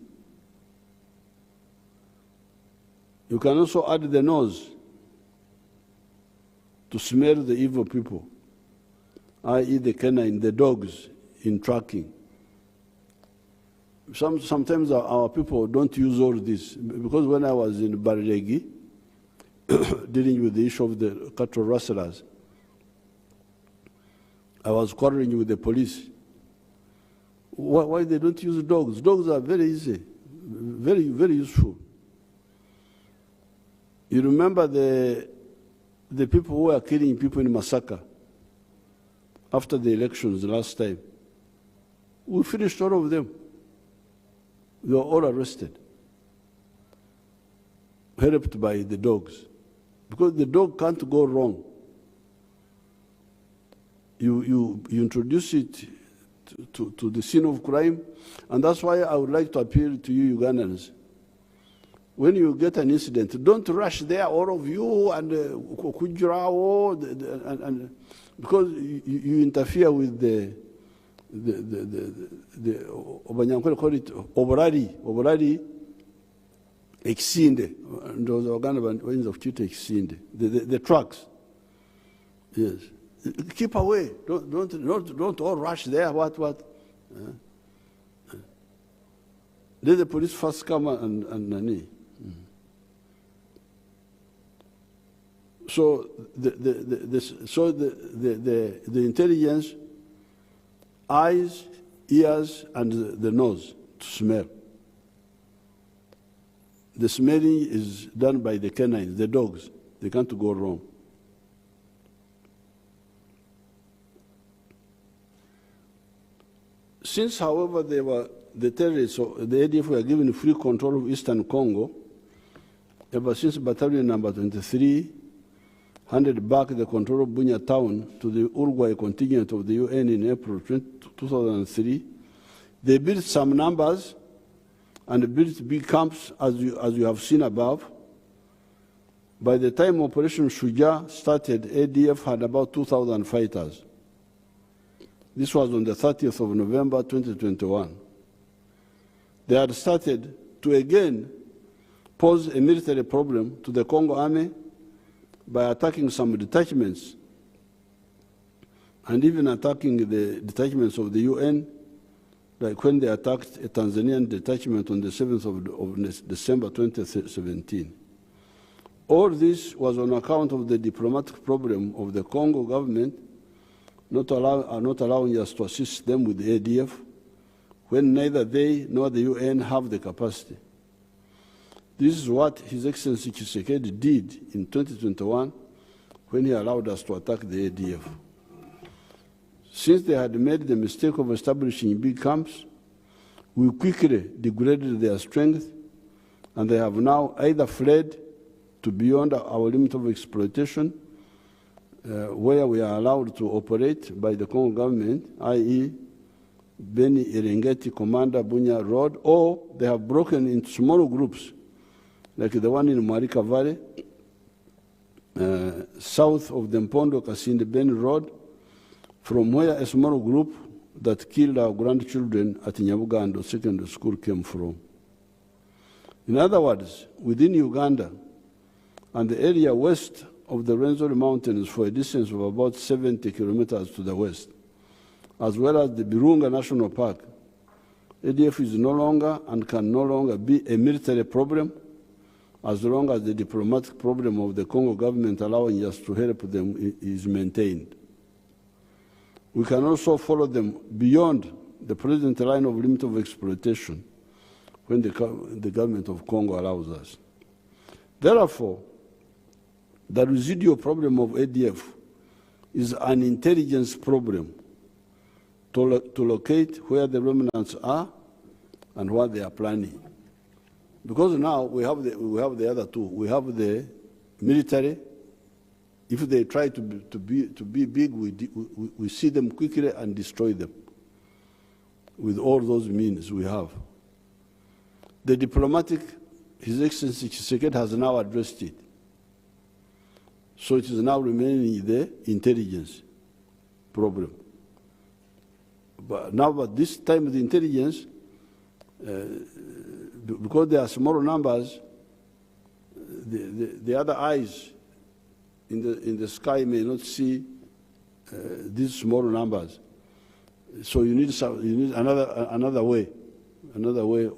You can also add the nose to smell the evil people, i.e. the canine, the dogs in tracking. Sometimes our people don't use all this, because when I was in Barregi, dealing with the issue of the cattle rustlers, I was quarreling with the police. Why they don't use dogs? Dogs are very easy, very, very useful. You remember the people who were killing people in Masaka after the elections last time? We finished all of them. They were all arrested, helped by the dogs. Because the dog can't go wrong. You introduce it to the scene of crime, and that's why I would like to appeal to you Ugandans. When you get an incident, don't rush there, all of you, and because you interfere with the Obanyankole call it oborari exinde, those organs of Chita exinde, the trucks. Yes, keep away. Don't all rush there. What? Let the police first come and nani. So the intelligence, eyes, ears, and the nose to smell. The smelling is done by the canines, the dogs. They can't go wrong. Since, however, the terrorists, the ADF were given free control of Eastern Congo, ever since battalion number 23 handed back the control of Bunia town to the Uruguay contingent of the UN in April 2003, they built some numbers and built big camps, as you have seen above. By the time Operation Shuja started, ADF had about 2,000 fighters. This was on the 30th of November 2021. They had started to again pose a military problem to the Congo army by attacking some detachments and even attacking the detachments of the UN, like when they attacked a Tanzanian detachment on the 7th of December 2017. All this was on account of the diplomatic problem of the Congo government not allowing us to assist them with the ADF when neither they nor the UN have the capacity. This is what His Excellency Tshisekedi did in 2021 when he allowed us to attack the ADF. Since they had made the mistake of establishing big camps, we quickly degraded their strength, and they have now either fled to beyond our limit of exploitation, where we are allowed to operate by the Congo government, i.e. Beni Erengeti Commander Bunya Road, or they have broken into smaller groups, like the one in Marika Valley, south of the Mpondo Kasindi Beni Road, from where a small group that killed our grandchildren at Nyabugando Secondary School came from. In other words, within Uganda and the area west of the Rwenzori Mountains for a distance of about 70 kilometers to the west, as well as the Virunga National Park, ADF is no longer and can no longer be a military problem as long as the diplomatic problem of the Congo government allowing us to help them is maintained. We can also follow them beyond the present line of limit of exploitation when the government of Congo allows us. Therefore, the residual problem of ADF is an intelligence problem to locate where the remnants are and what they are planning. Because now we have the other two. We have the military. If they try to be big, we see them quickly and destroy them with all those means we have. The diplomatic His Excellency Tshisekedi has now addressed it. So it is now remaining the intelligence problem. But this time the intelligence, because there are smaller numbers, the other eyes in the sky may not see these smaller numbers. So you need another way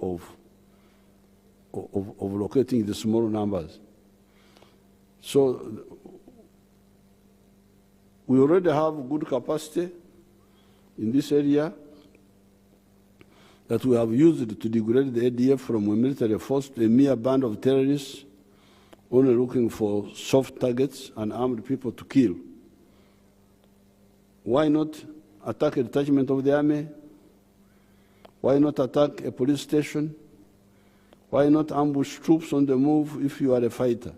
of locating the smaller numbers. So we already have good capacity in this area that we have used to degrade the ADF from a military force to a mere band of terrorists only looking for soft targets and armed people to kill. Why not attack a detachment of the army? Why not attack a police station? Why not ambush troops on the move if you are a fighter?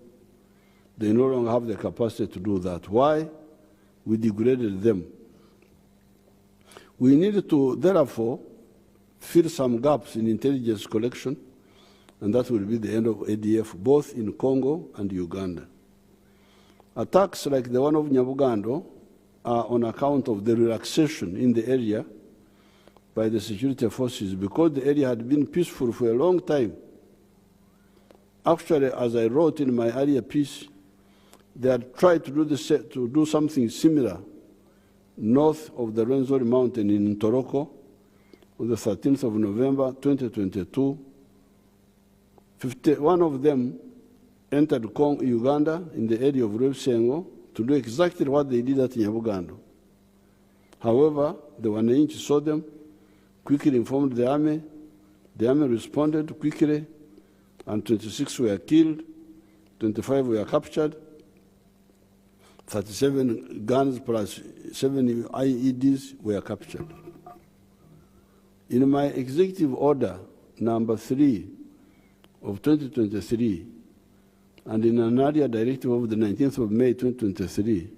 They no longer have the capacity to do that. Why? We degraded them. We need to, therefore, fill some gaps in intelligence collection, and that will be the end of ADF, both in Congo and Uganda. Attacks like the one of Nyabugando are on account of the relaxation in the area by the security forces because the area had been peaceful for a long time. Actually, as I wrote in my earlier piece, they had tried to do something similar north of the Rwenzori Mountain in Ntoroko on the 13th of November 2022. 51 of them entered Uganda in the area of Rwebsengo to do exactly what they did at Nyabugando. However, the Wananchi saw them, quickly informed the army responded quickly, and 26 were killed, 25 were captured, 37 guns plus 7 IEDs were captured. In my executive order number 3 of 2023, and in an earlier directive of the 19th of May 2023,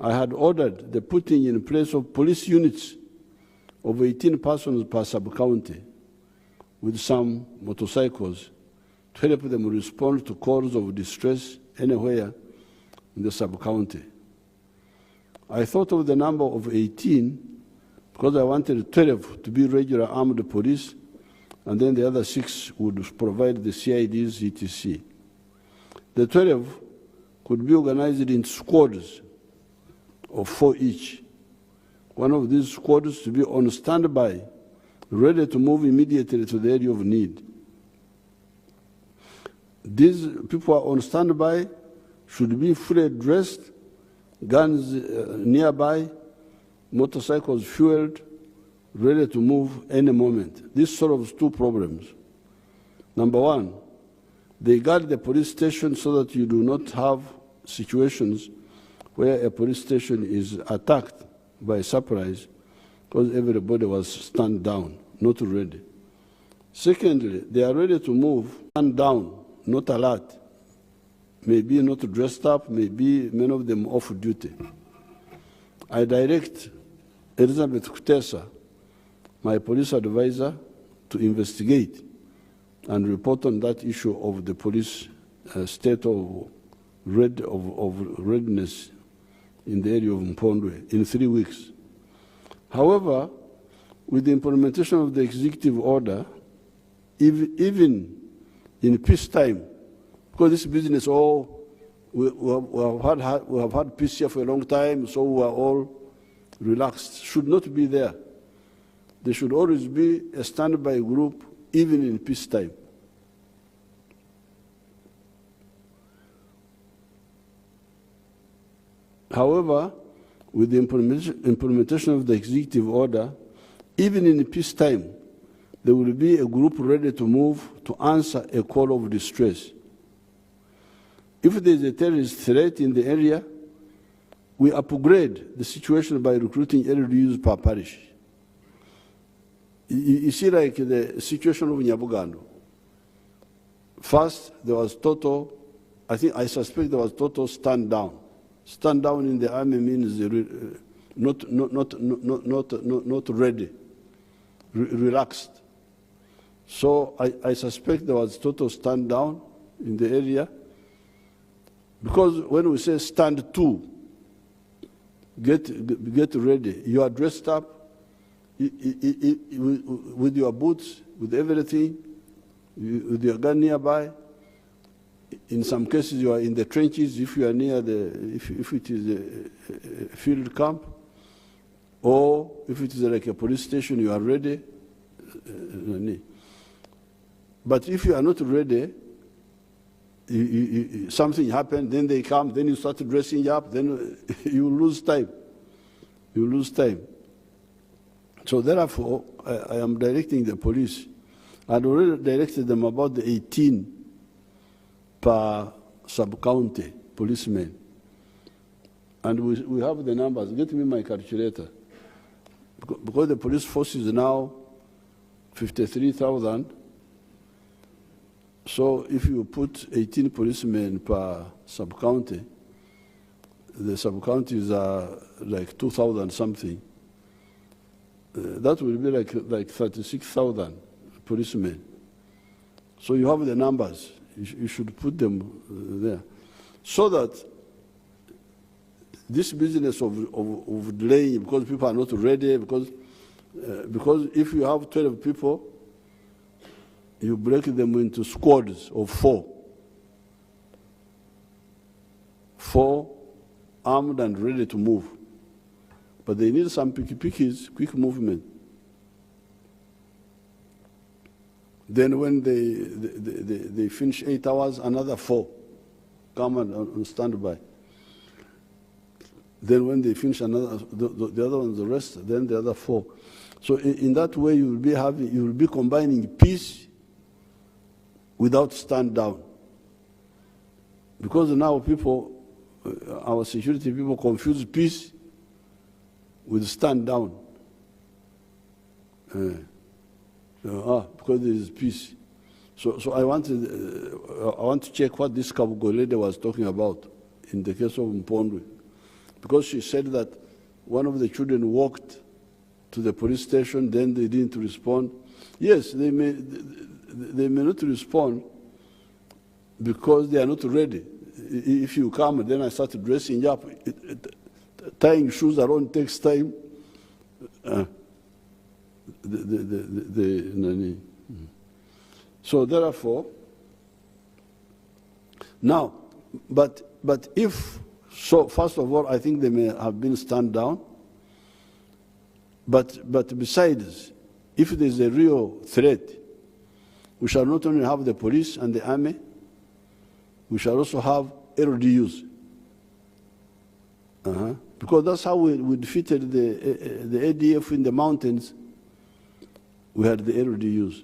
I had ordered the putting in place of police units of 18 persons per sub-county with some motorcycles to help them respond to calls of distress anywhere in the sub-county. I thought of the number of 18 because I wanted 12 to be regular armed police, and then the other 6 would provide the CIDs, etc. The 12 could be organized in squads of 4 each. One of these squads to be on standby, ready to move immediately to the area of need. These people are on standby, should be fully dressed, guns nearby, motorcycles fueled, ready to move any moment. This solves 2 problems. Number 1, they guard the police station so that you do not have situations where a police station is attacked by surprise because everybody was stand down, not ready. Secondly, they are ready to move, stand down, not alert. Maybe not dressed up, maybe many of them off duty. I direct Elizabeth Kutesa, my police advisor, to investigate and report on that issue of the police state of readiness in the area of Mpondwe in 3 weeks. However, with the implementation of the executive order, even in peacetime, because this business, we have had peace here for a long time, so we are all relaxed, should not be there. There should always be a standby group, even in peacetime. However, with the implementation of the executive order, even in peacetime, there will be a group ready to move to answer a call of distress. If there is a terrorist threat in the area, we upgrade the situation by recruiting LDUs per parish. You see, like the situation of Nyabugando. First, there was total, I suspect there was total stand down. Stand down in the army means not ready, relaxed. So I suspect there was total stand down in the area. Because when we say stand to, get ready, you are dressed up with your boots, with everything, with your gun nearby. In some cases, you are in the trenches if you are near if it is a field camp, or if it is like a police station, you are ready. But if you are not ready, something happened, then they come, then you start dressing up, then you lose time. You lose time. So therefore, I am directing the police. I had already directed them about the 18 per sub-county policemen. And we have the numbers. Get me my calculator. Because the police force is now 53,000. So if you put 18 policemen per sub-county, the sub-counties are like 2,000 something. That will be like 36,000 policemen. So you have the numbers. You should put them there. So that this business of delaying because people are not ready, because if you have 12 people, you break them into squads of 4. 4 armed and ready to move. But they need some picky-pickies, quick movement. Then when they finish 8 hours, another 4 come on standby. Then when they finish another, the other ones, the rest, then the other 4. So in that way, you will be combining peace without stand down. Because now people, our security people confuse peace with stand down. Because there is peace. So I want to check what this Kabugo lady was talking about in the case of Mpondwe. Because she said that one of the children walked to the police station, then they didn't respond. Yes, they may not respond because they are not ready. If you come, then I start dressing up. Tying shoes around takes time. So therefore, now, but if, so first of all, I think they may have been stand down. But besides, if there is a real threat, we shall not only have the police and the army, we shall also have LDUs. Because that's how we defeated the ADF in the mountains. We had the LDUs.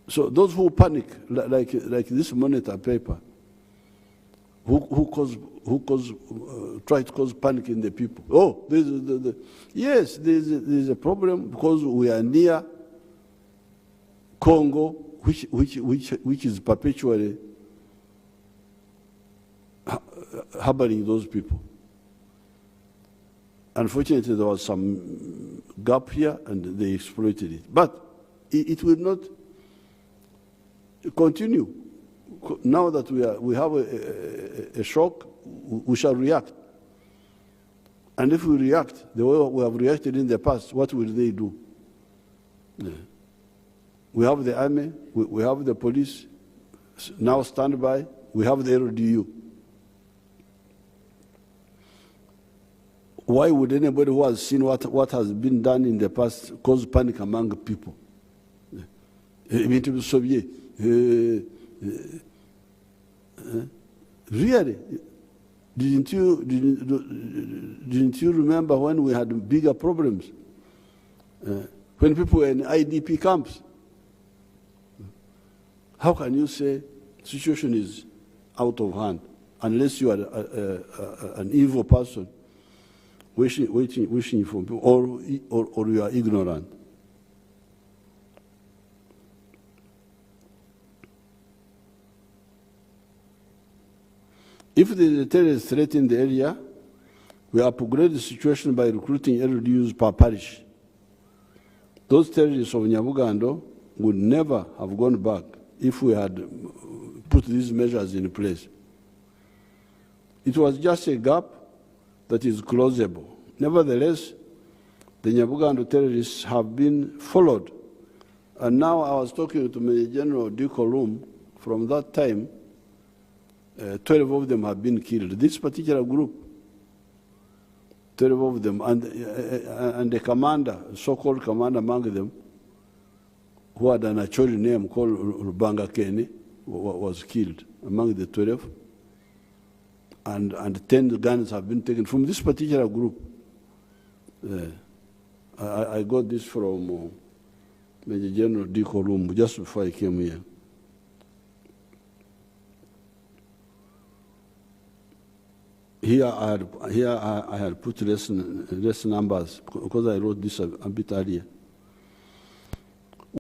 So those who panic, like this monitor paper, who try to cause panic in the people. Oh, yes, there's a problem because we are near Congo, which is perpetually harboring those people. Unfortunately, there was some gap here, and they exploited it. But it will not continue. Now that we have a shock, we shall react. And if we react the way we have reacted in the past, what will they do? Yeah. We have the army, we have the police, now stand by, we have the LDU. Why would anybody who has seen what has been done in the past cause panic among people? Really? Didn't you remember when we had bigger problems? When people were in IDP camps? How can you say the situation is out of hand unless you are an evil person wishing for people, or you are ignorant? If there is a terrorist threat in the area, we upgrade the situation by recruiting LDUs per parish. Those terrorists of Nyabugando would never have gone back if we had put these measures in place. It was just a gap that is closable. Nevertheless, the Nyabugando terrorists have been followed. And now I was talking to Major General Dikolum. From that time, 12 of them have been killed. This particular group, 12 of them, and the commander, so-called commander among them, who had an Acholi name called Rubanga Kene, was killed among the 12. And 10 guns have been taken from this particular group. I got this from Major General Dikolum just before I came here. Here I had put less numbers because I wrote this a bit earlier.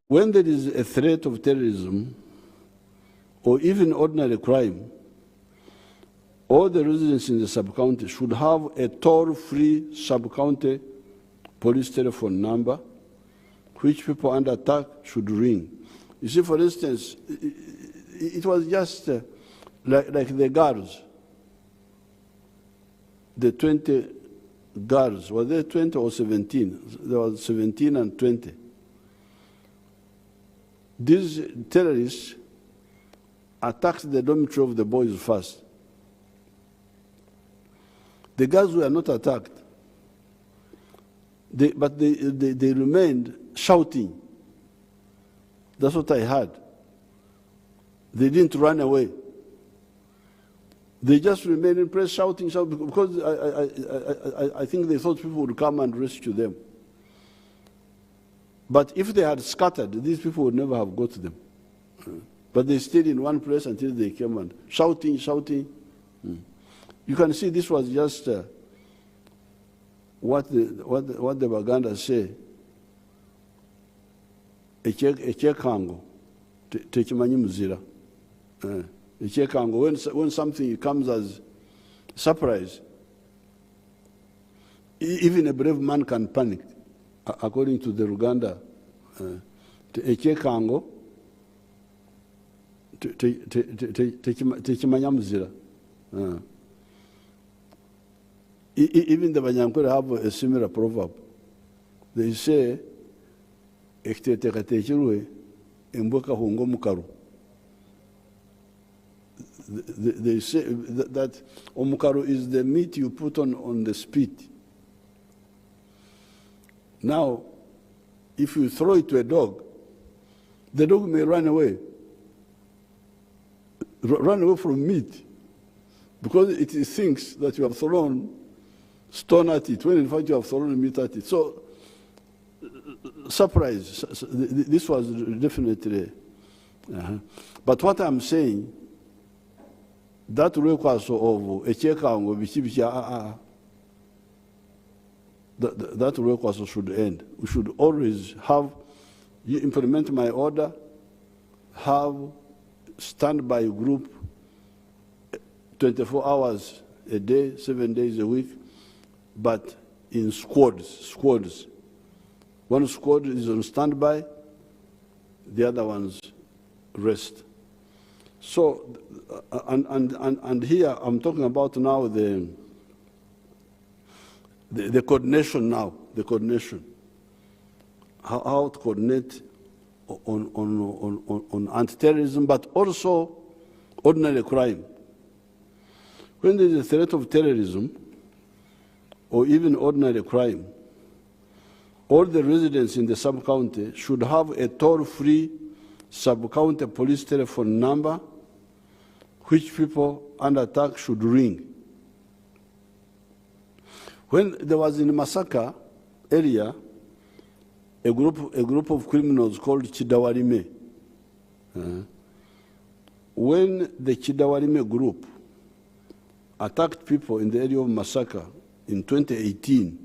When there is a threat of terrorism or even ordinary crime, all the residents in the sub-county should have a toll-free sub-county police telephone number, which people under attack should ring. You see, for instance, it was just like the guards. The 20 guards, were they 20 or 17? There was 17 and 20. These terrorists attacked the dormitory of the boys first. The guards were not attacked, but they remained shouting. That's what I heard. They didn't run away. They just remained in place shouting, because I think they thought people would come and rescue them. But if they had scattered, these people would never have got them. But they stayed in one place until they came and shouting. You can see this was just what the Baganda say. Echekango, techimanyi muzira. When something comes as surprise, even a brave man can panic, according to the Ruganda. Echekango, techimanyamuzira. Even the Banyankore have a similar proverb. They say, ekitetekatechirwe emboka hongo mukaru. They say that omukaru is the meat you put on the spit. Now, if you throw it to a dog, the dog may run away from meat, because it thinks that you have thrown stone at it, when in fact you have thrown meat at it. So, surprise, this was definitely. But what I'm saying, that requires of a check that requires should end. We should always have, you implement my order, have standby group 24 hours a day, 7 days a week, but in squads. One squad is on standby, the other ones rest. So, and here I'm talking about now the coordination now, the coordination. How to coordinate on anti-terrorism, but also ordinary crime. When there is a threat of terrorism, or even ordinary crime, all the residents in the sub-county should have a toll-free sub-county police telephone number, which people under attack should ring. When there was in Masaka area, a group of criminals called Chidawarime. When the Chidawarime group attacked people in the area of Masaka in 2018,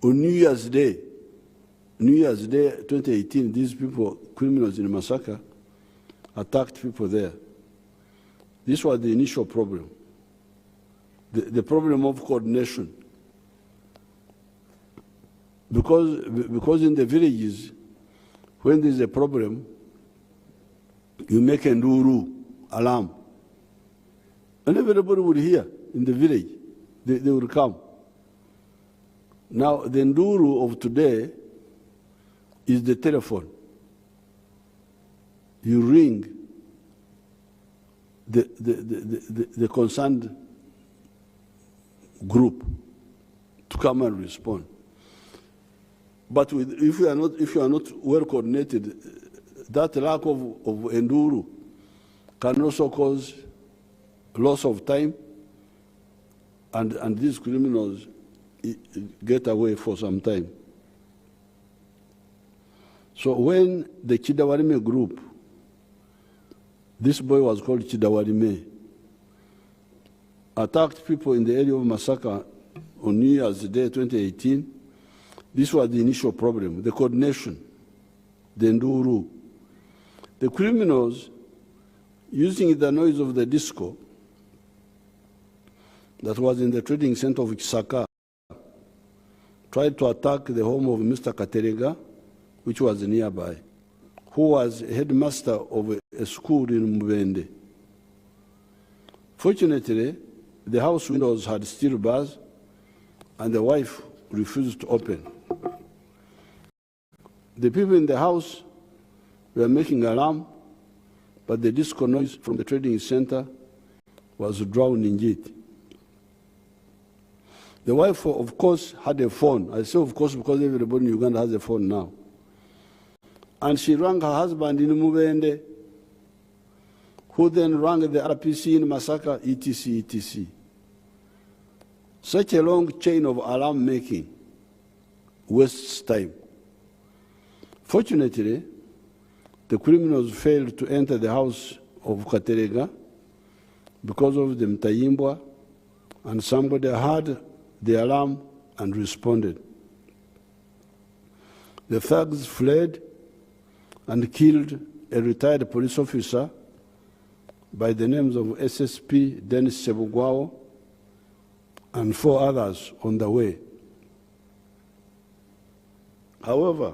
on New Year's Day 2018, these people, criminals in Masaka, attacked people there. This was the initial problem, the problem of coordination. because in the villages, when there's a problem, you make a nduru alarm, and everybody would hear in the village. They would come. Now the nduru of today is the telephone. You ring the concerned group to come and respond. But if you are not well coordinated, that lack of enduro can also cause loss of time, and these criminals get away for some time. So when the Chidawarime group, this boy was called Chidawarime, attacked people in the area of Masaka on New Year's Day 2018, this was the initial problem, the coordination, the nduru. The criminals, using the noise of the disco that was in the trading center of Kisaka, tried to attack the home of Mr. Katerega, which was nearby, who was headmaster of a school in Mubende. Fortunately, the house windows had steel bars, and the wife refused to open. The people in the house were making alarm, but the disco noise from the trading center was drowning it. The wife, of course, had a phone. I say, of course, because everybody in Uganda has a phone now. And she rang her husband in Mubende, who then rang the RPC in Masaka, etc., etc. Such a long chain of alarm making wastes time. Fortunately, the criminals failed to enter the house of Katerega because of the Mtayimbwa, and somebody heard the alarm and responded. The thugs fled and killed a retired police officer by the names of SSP Dennis Sebugwao and 4 others on the way. However,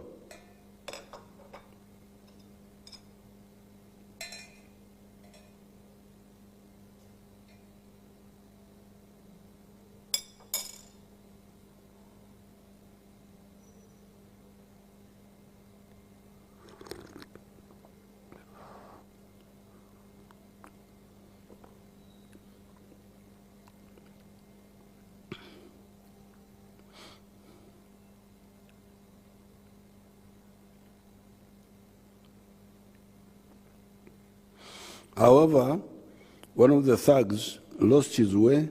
one of the thugs lost his way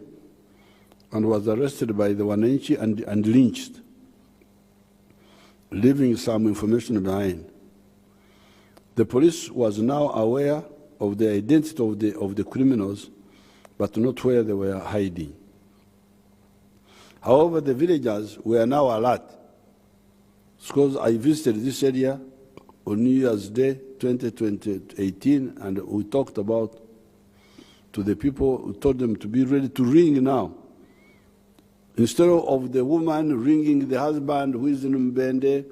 and was arrested by the Wananchi and lynched, leaving some information behind. The police was now aware of the identity of the criminals, but not where they were hiding. However, the villagers were now alert, because I visited this area on New Year's Day 2018, and we talked about to the people, we told them to be ready to ring now. Instead of the woman ringing the husband who is in Mbende,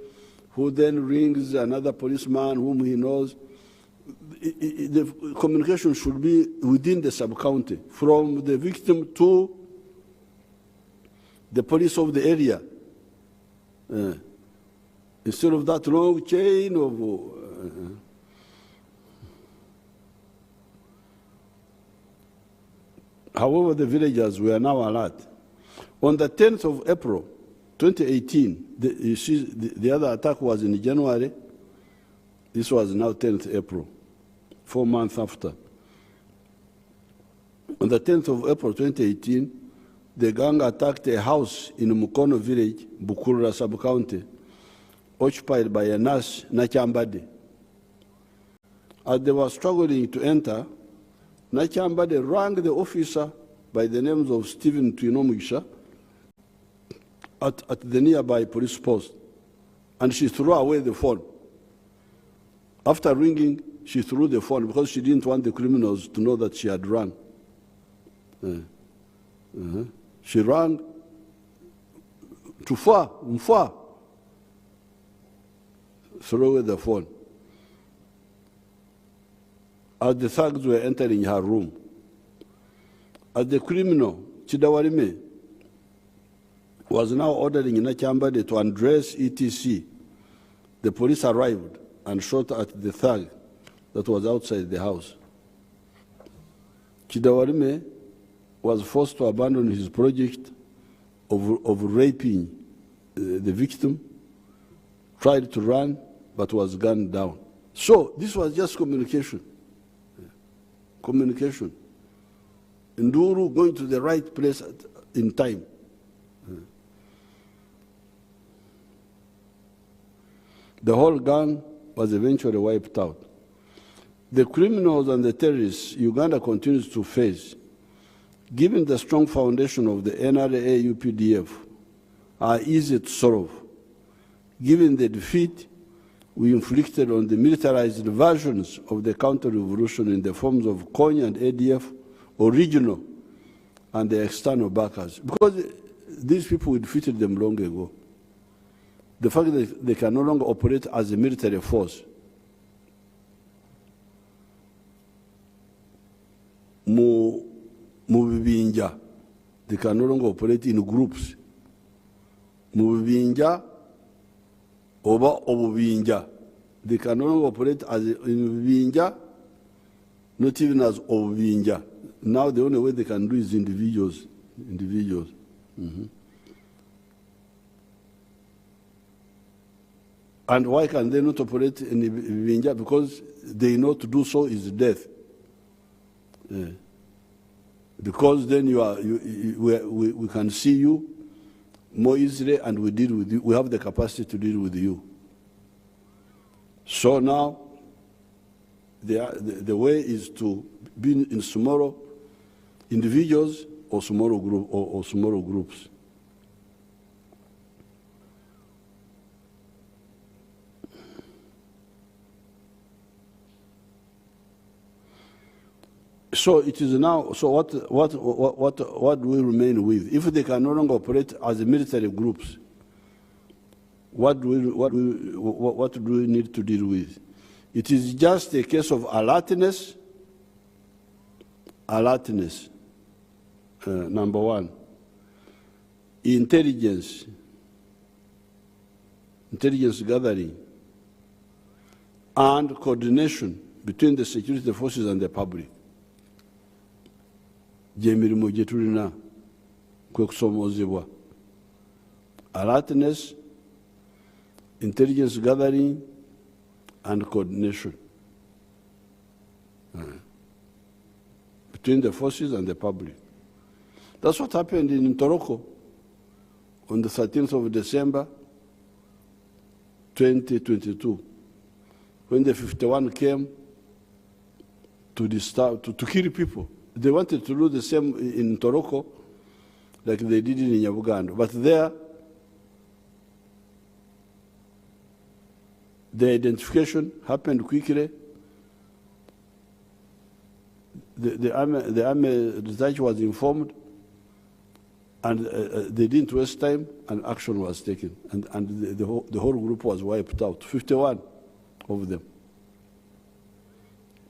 who then rings another policeman whom he knows, the communication should be within the sub-county, from the victim to the police of the area. Instead of that long chain of... However, the villagers were now alert. On the 10th of April, 2018, the other attack was in January. This was now 10th April, 4 months after. On the 10th of April, 2018, the gang attacked a house in Mukono village, Bukurura sub-county, occupied by a nurse, Nachambade. As they were struggling to enter, Nachambade rang the officer by the names of Stephen Tuinomugisha at the nearby police post, and she threw away the phone. After ringing, she threw the phone because she didn't want the criminals to know that she had run. She ran to Mfwa, throw away the phone. As the thugs were entering her room, as the criminal, Chidawarime, was now ordering Nachambade to undress etc., the police arrived and shot at the thug that was outside the house. Chidawarime was forced to abandon his project of raping the victim, tried to run, but was gunned down. So this was just communication. Communication. Nduru going to the right place in time. The whole gang was eventually wiped out. The criminals and the terrorists Uganda continues to face, given the strong foundation of the NRA UPDF, are easy to solve, given the defeat we inflicted on the militarized versions of the counter-revolution in the forms of CONY and ADF, original and the external backers. Because these people, we defeated them long ago. The fact that they can no longer operate as a military force, Mubibinja, they can no longer operate in groups. Mubibinja, Oba Obubinja, they can no longer operate as in Mubibinja, not even as Obubinja. Now the only way they can do is individuals. And why can they not operate in Mubibinja? Because they know to do so is death. Because then we can see you more easily, and we deal with you. We have the capacity to deal with you. So now, the way is to be in tomorrow individuals or tomorrow group or tomorrow groups. So it is now. So what do we remain with? If they can no longer operate as military groups, what do we need to deal with? It is just a case of alertness. Number one, intelligence gathering, and coordination between the security forces and the public. Jemirimo jetulina kwe kusomozebwa. Alertness, intelligence gathering, and coordination between the forces and the public. That's what happened in Toroko on the 13th of December 2022, when the 51 came to kill people. They wanted to do the same in Toroko like they did in Nyabugando. But there, the identification happened quickly. The army research was informed, and they didn't waste time, and action was taken. And the whole group was wiped out, 51 of them.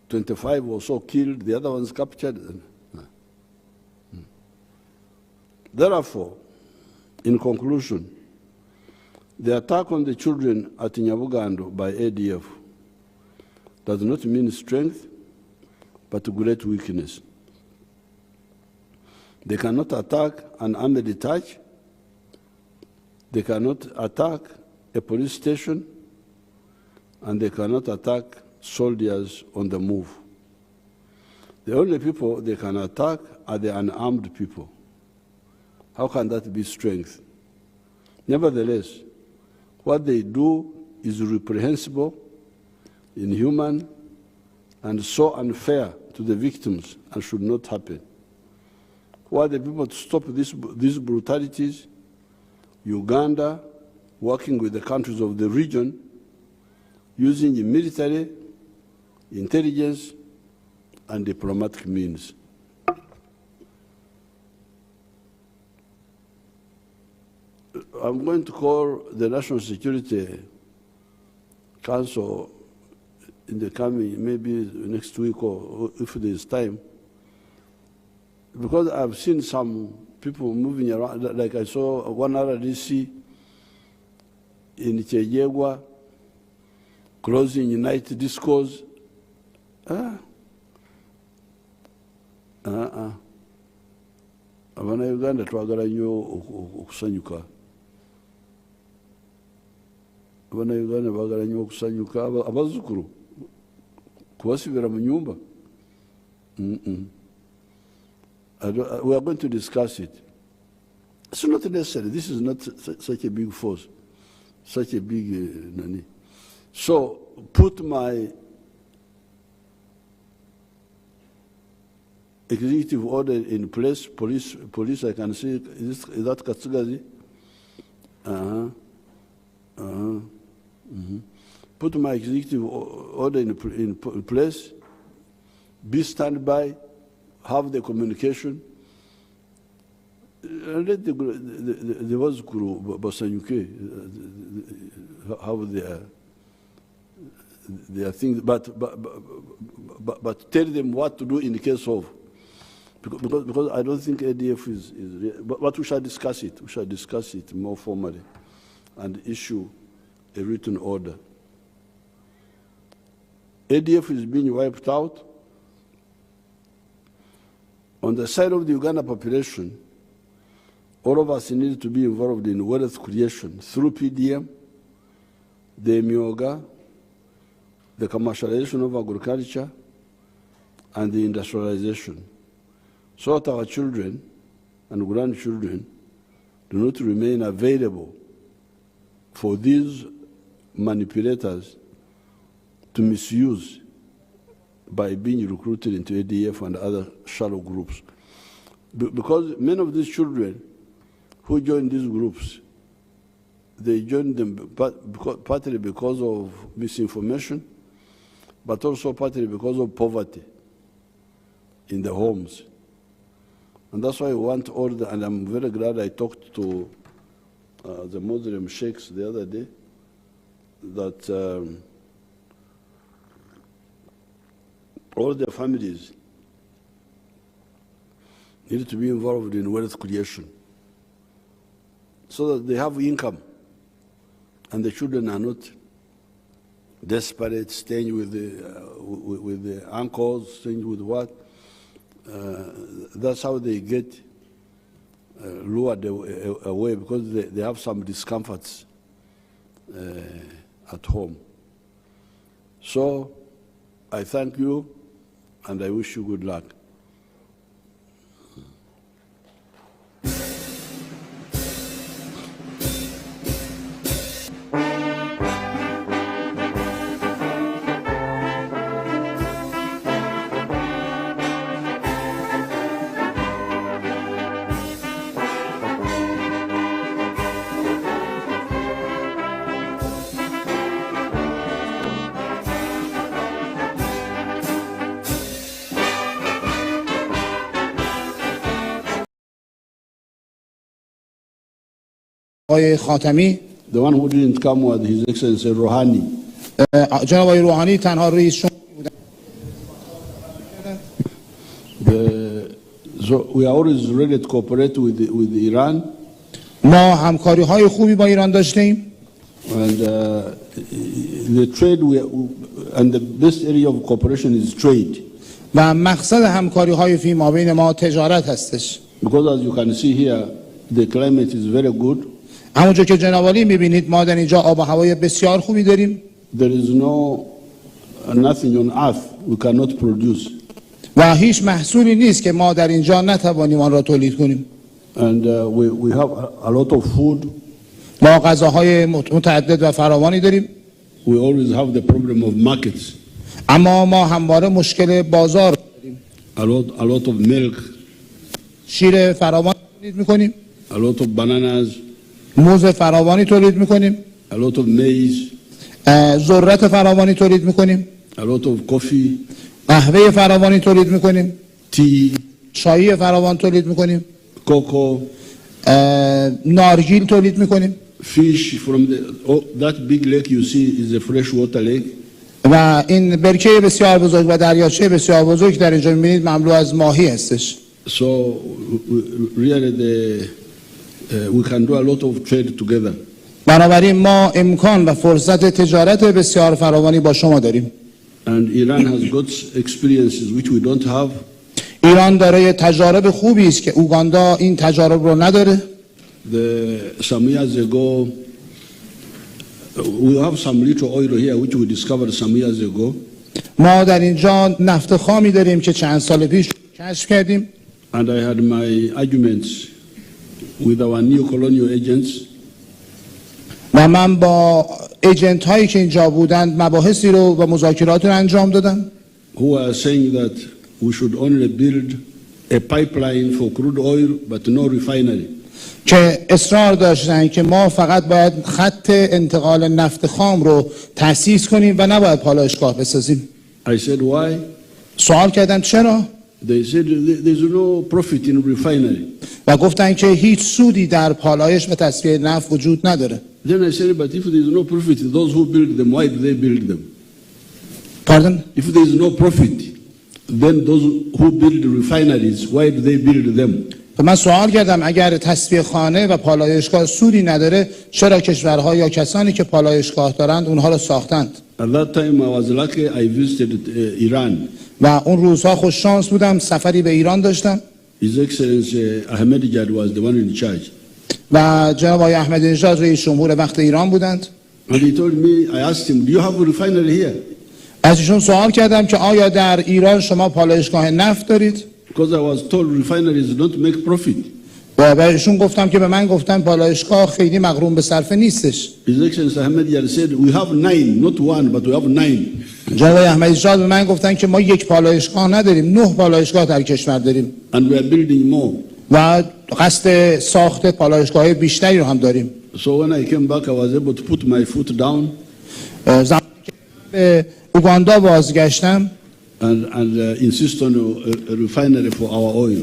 25 were so killed, the other ones captured. Therefore, in conclusion, the attack on the children at Nyabugando by ADF does not mean strength, but great weakness. They cannot attack an army detach. They cannot attack a police station, and they cannot attack soldiers on the move. The only people they can attack are the unarmed people. How can that be strength? Nevertheless, what they do is reprehensible, inhuman, and so unfair to the victims and should not happen. Who are the people to stop these brutalities? Uganda, working with the countries of the region, using military, intelligence, and diplomatic means. I'm going to call the National Security council in the coming, maybe next week or if there is time, because I've seen some people moving around, like I saw one RDC in Chejegwa closing United Discourse. Abana Uganda twagala nnyo okusanyuka. Abana Uganda bagala nnyo okusanyuka abazzukulu kubasibira mu nyumba. We are going to discuss it. It's not necessary. This is not such a big force, such a big nani. So put my executive order in place. Police. I can see. Is that Katsugazi? Put my executive order in place. Be standby. Have the communication. Let the Wazukuru Basanyuke have their things, but tell them what to do in the case of. Because I don't think ADF is but we shall discuss it. We shall discuss it more formally and issue a written order. ADF is being wiped out. On the side of the Uganda population, all of us need to be involved in wealth creation through PDM, the Myoga, the commercialization of agriculture, and the industrialization, so that our children and grandchildren do not remain available for these manipulators to misuse by being recruited into ADF and other shallow groups. Because many of these children who join these groups, they join them partly because of misinformation, but also partly because of poverty in the homes. And that's why I want order, and I'm very glad I talked to the Muslim sheikhs the other day, that all their families need to be involved in wealth creation so that they have income and the children are not desperate, staying with the uncles, staying with what. That's how they get lured away, because they have some discomforts at home. So I thank you and I wish you good luck. آقای خاتمی، The one who didn't come was His Excellency Rouhani. جناب آقای روحانی تنها رئیس جمهور بودند. So we are always ready to cooperate with Iran. ما همکاری‌های خوبی با ایران داشتیم. And the trade and the best area of cooperation is trade. و مقصد همکاری‌های فیمابین ما تجارت هستش. Because as you can see here, the climate is very good. همونجور که جناب عالی می‌بینید ما در اینجا آب و هوای بسیار خوبی داریم. There is nothing on earth we cannot produce. و هیچ محصولی نیست که ما در اینجا نتوانیم آن را تولید کنیم. And we have a lot of food. ما غذاهای متعدد و فراوانی داریم. We always have the problem of markets. اما ما همواره مشکل بازار داریم. A lot of milk. شیر فراوان تولید می‌کنیم. A lot of bananas. موز فراوانی تولید می‌کنیم. A lot of maize. ذرت فراوانی تولید می‌کنیم. A lot of coffee. قهوه فراوانی تولید می‌کنیم. Tea. چای فراوان تولید می‌کنیم. Cocoa. نارگیل تولید می‌کنیم. fish from that big lake you see is a freshwater lake. و این برکه بسیار بزرگ و دریاچه بسیار بزرگ در اینجا می‌بینید مملو از ماهی هستش. So really we can do a lot of trade together. بنابراین ما امکان و فرصت تجارت بسیار فراوانی با شما داریم. And Iran has got experiences which we don't have. ایران دارای تجارب خوبی است که اوگاندا این تجارب رو نداره. Some years ago we have some little oil here which we discovered some years ago. ما در اینجا نفت خامی داریم که چند سال پیش کشف کردیم. And I had my arguments with our neo-colonial agents. و من با ایجنت هایی که اینجا بودند مباحثی رو و مذاکرات رو انجام دادم. Who are saying that we should only build a pipeline for crude oil but no refinery. که اصرار داشتن که ما فقط باید خط انتقال نفت خام رو تأسیس کنیم و نباید پالایشگاه بسازیم. I said why? سوال کردم چرا؟ They said there's no profit in refinery. و گفتن که هیچ سودی در پالایش و تصفیه نفت وجود نداره. Then I said, but if there's no profit, those who build them, why do they build them? Pardon? If there's no profit, then those who build refineries, why do they build them? و من سوال کردم اگر تصفیه خانه و پالایشگاه سودی نداره چرا کشورها یا کسانی که پالایشگاه دارند اونها رو ساختند؟ At that time I was lucky I visited Iran. و اون روزها خوش شانس بودم سفری به ایران داشتم. His Excellency Ahmadinejad was the one in charge. و جناب آقای احمدی نژاد رئیس جمهور وقت ایران بودند. And he told me, I asked him, do you have a refinery here? از ایشون سوال کردم که آیا در ایران شما پالایشگاه نفت دارید؟ Because I was told refineries don't make profit. و بهشون گفتم که به من گفتن پالایشگاه خیلی مغروم به صرفه نیستش. His Excellency Ahmadinejad said, we have 9, not one, but we have 9. جناب احمدی نژاد به من گفتن که ما یک پالایشگاه نداریم، 9 پالایشگاه در کشور داریم. And we are building more. و قصد ساخت پالایشگاه بیشتری رو هم داریم. So when I came back, I was able to put my foot down. زمانی که به اوگاندا بازگشتم and insist on a refinery for our oil.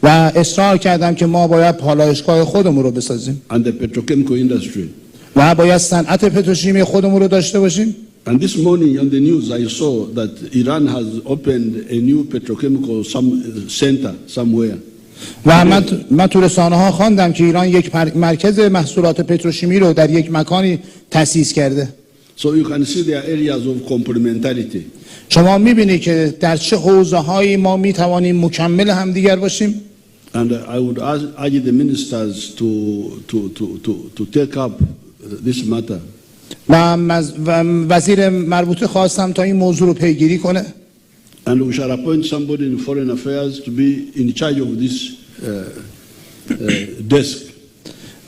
و اصرار کردم که ما باید پالایشگاه خودمون رو بسازیم. And the petrochemical industry. و باید صنعت پتروشیمی خودمون رو داشته باشیم. And this morning on the news I saw that Iran has opened a new petrochemical center somewhere. و من تو رسانه ها خواندم که ایران یک مرکز محصولات پتروشیمی رو در یک مکانی تأسیس کرده. So you can see there are areas of complementarity. شما می‌بینید که در چه حوزه‌هایی ما می‌توانیم مکمل همدیگر باشیم. And I would urge the ministers to take up this matter. و وزیر مربوطه خواستم تا این موضوع رو پیگیری کنه. And we shall appoint somebody in foreign affairs to be in charge of this desk.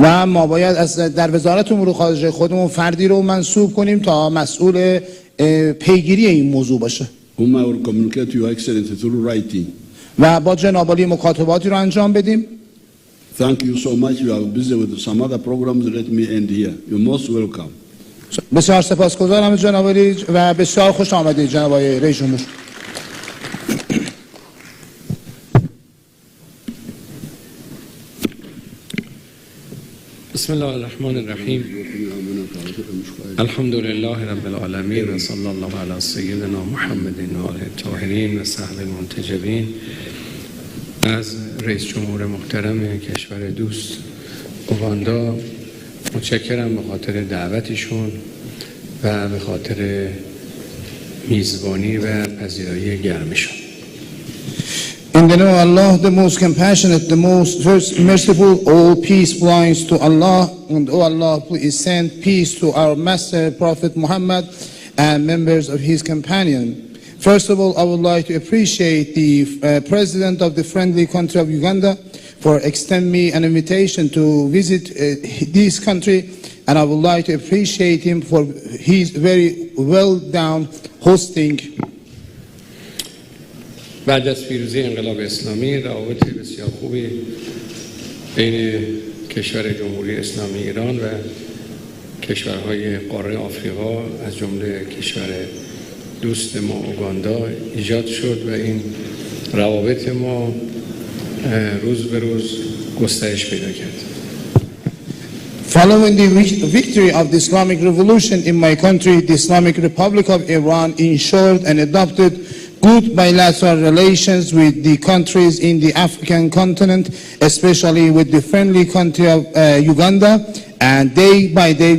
و ما باید از در وزارت امور خارجه خودمون فردی رو منصوب کنیم تا مسئول پیگیری این موضوع باشه. Whom I will communicate to your excellency through writing. و با جناب عالی مکاتباتی رو انجام بدیم. Thank you so much. You are busy with some other programs. Let me end here. You're most welcome. بسیار سپاسگزارم جناب عالی و بسیار خوش آمدید جناب آقای رئیس جمهور. بسم الله الرحمن الرحیم. الحمد لله رب العالمین و صلی الله علی سیدنا محمد و آله الطاهرین و صحبه المنتجبین. از رئیس جمهور محترم کشور دوست اوگاندا متشکرم به خاطر دعوتشون و به خاطر میزبانی و پذیرایی گرمشون. In the name of Allah, the most compassionate, the most merciful, all peace belongs to Allah. And O Allah, please send peace to our Master Prophet Muhammad and members of his companion. First of all, I would like to appreciate the President of the friendly country of Uganda for extending me an invitation to visit this country. And I would like to appreciate him for his very well done hosting. بعد از پیروزی انقلاب اسلامی روابط بسیار خوبی بین کشور جمهوری اسلامی ایران و کشورهای قاره آفریقا از جمله کشور دوست ما اوگاندا ایجاد شد و این روابط ما روز به روز گسترش پیدا کرد. Following the victory of the Islamic Revolution in my country, the Islamic Republic of Iran ensured and adopted good bilateral relations with the countries in the African continent, especially with the friendly country of Uganda, and day by day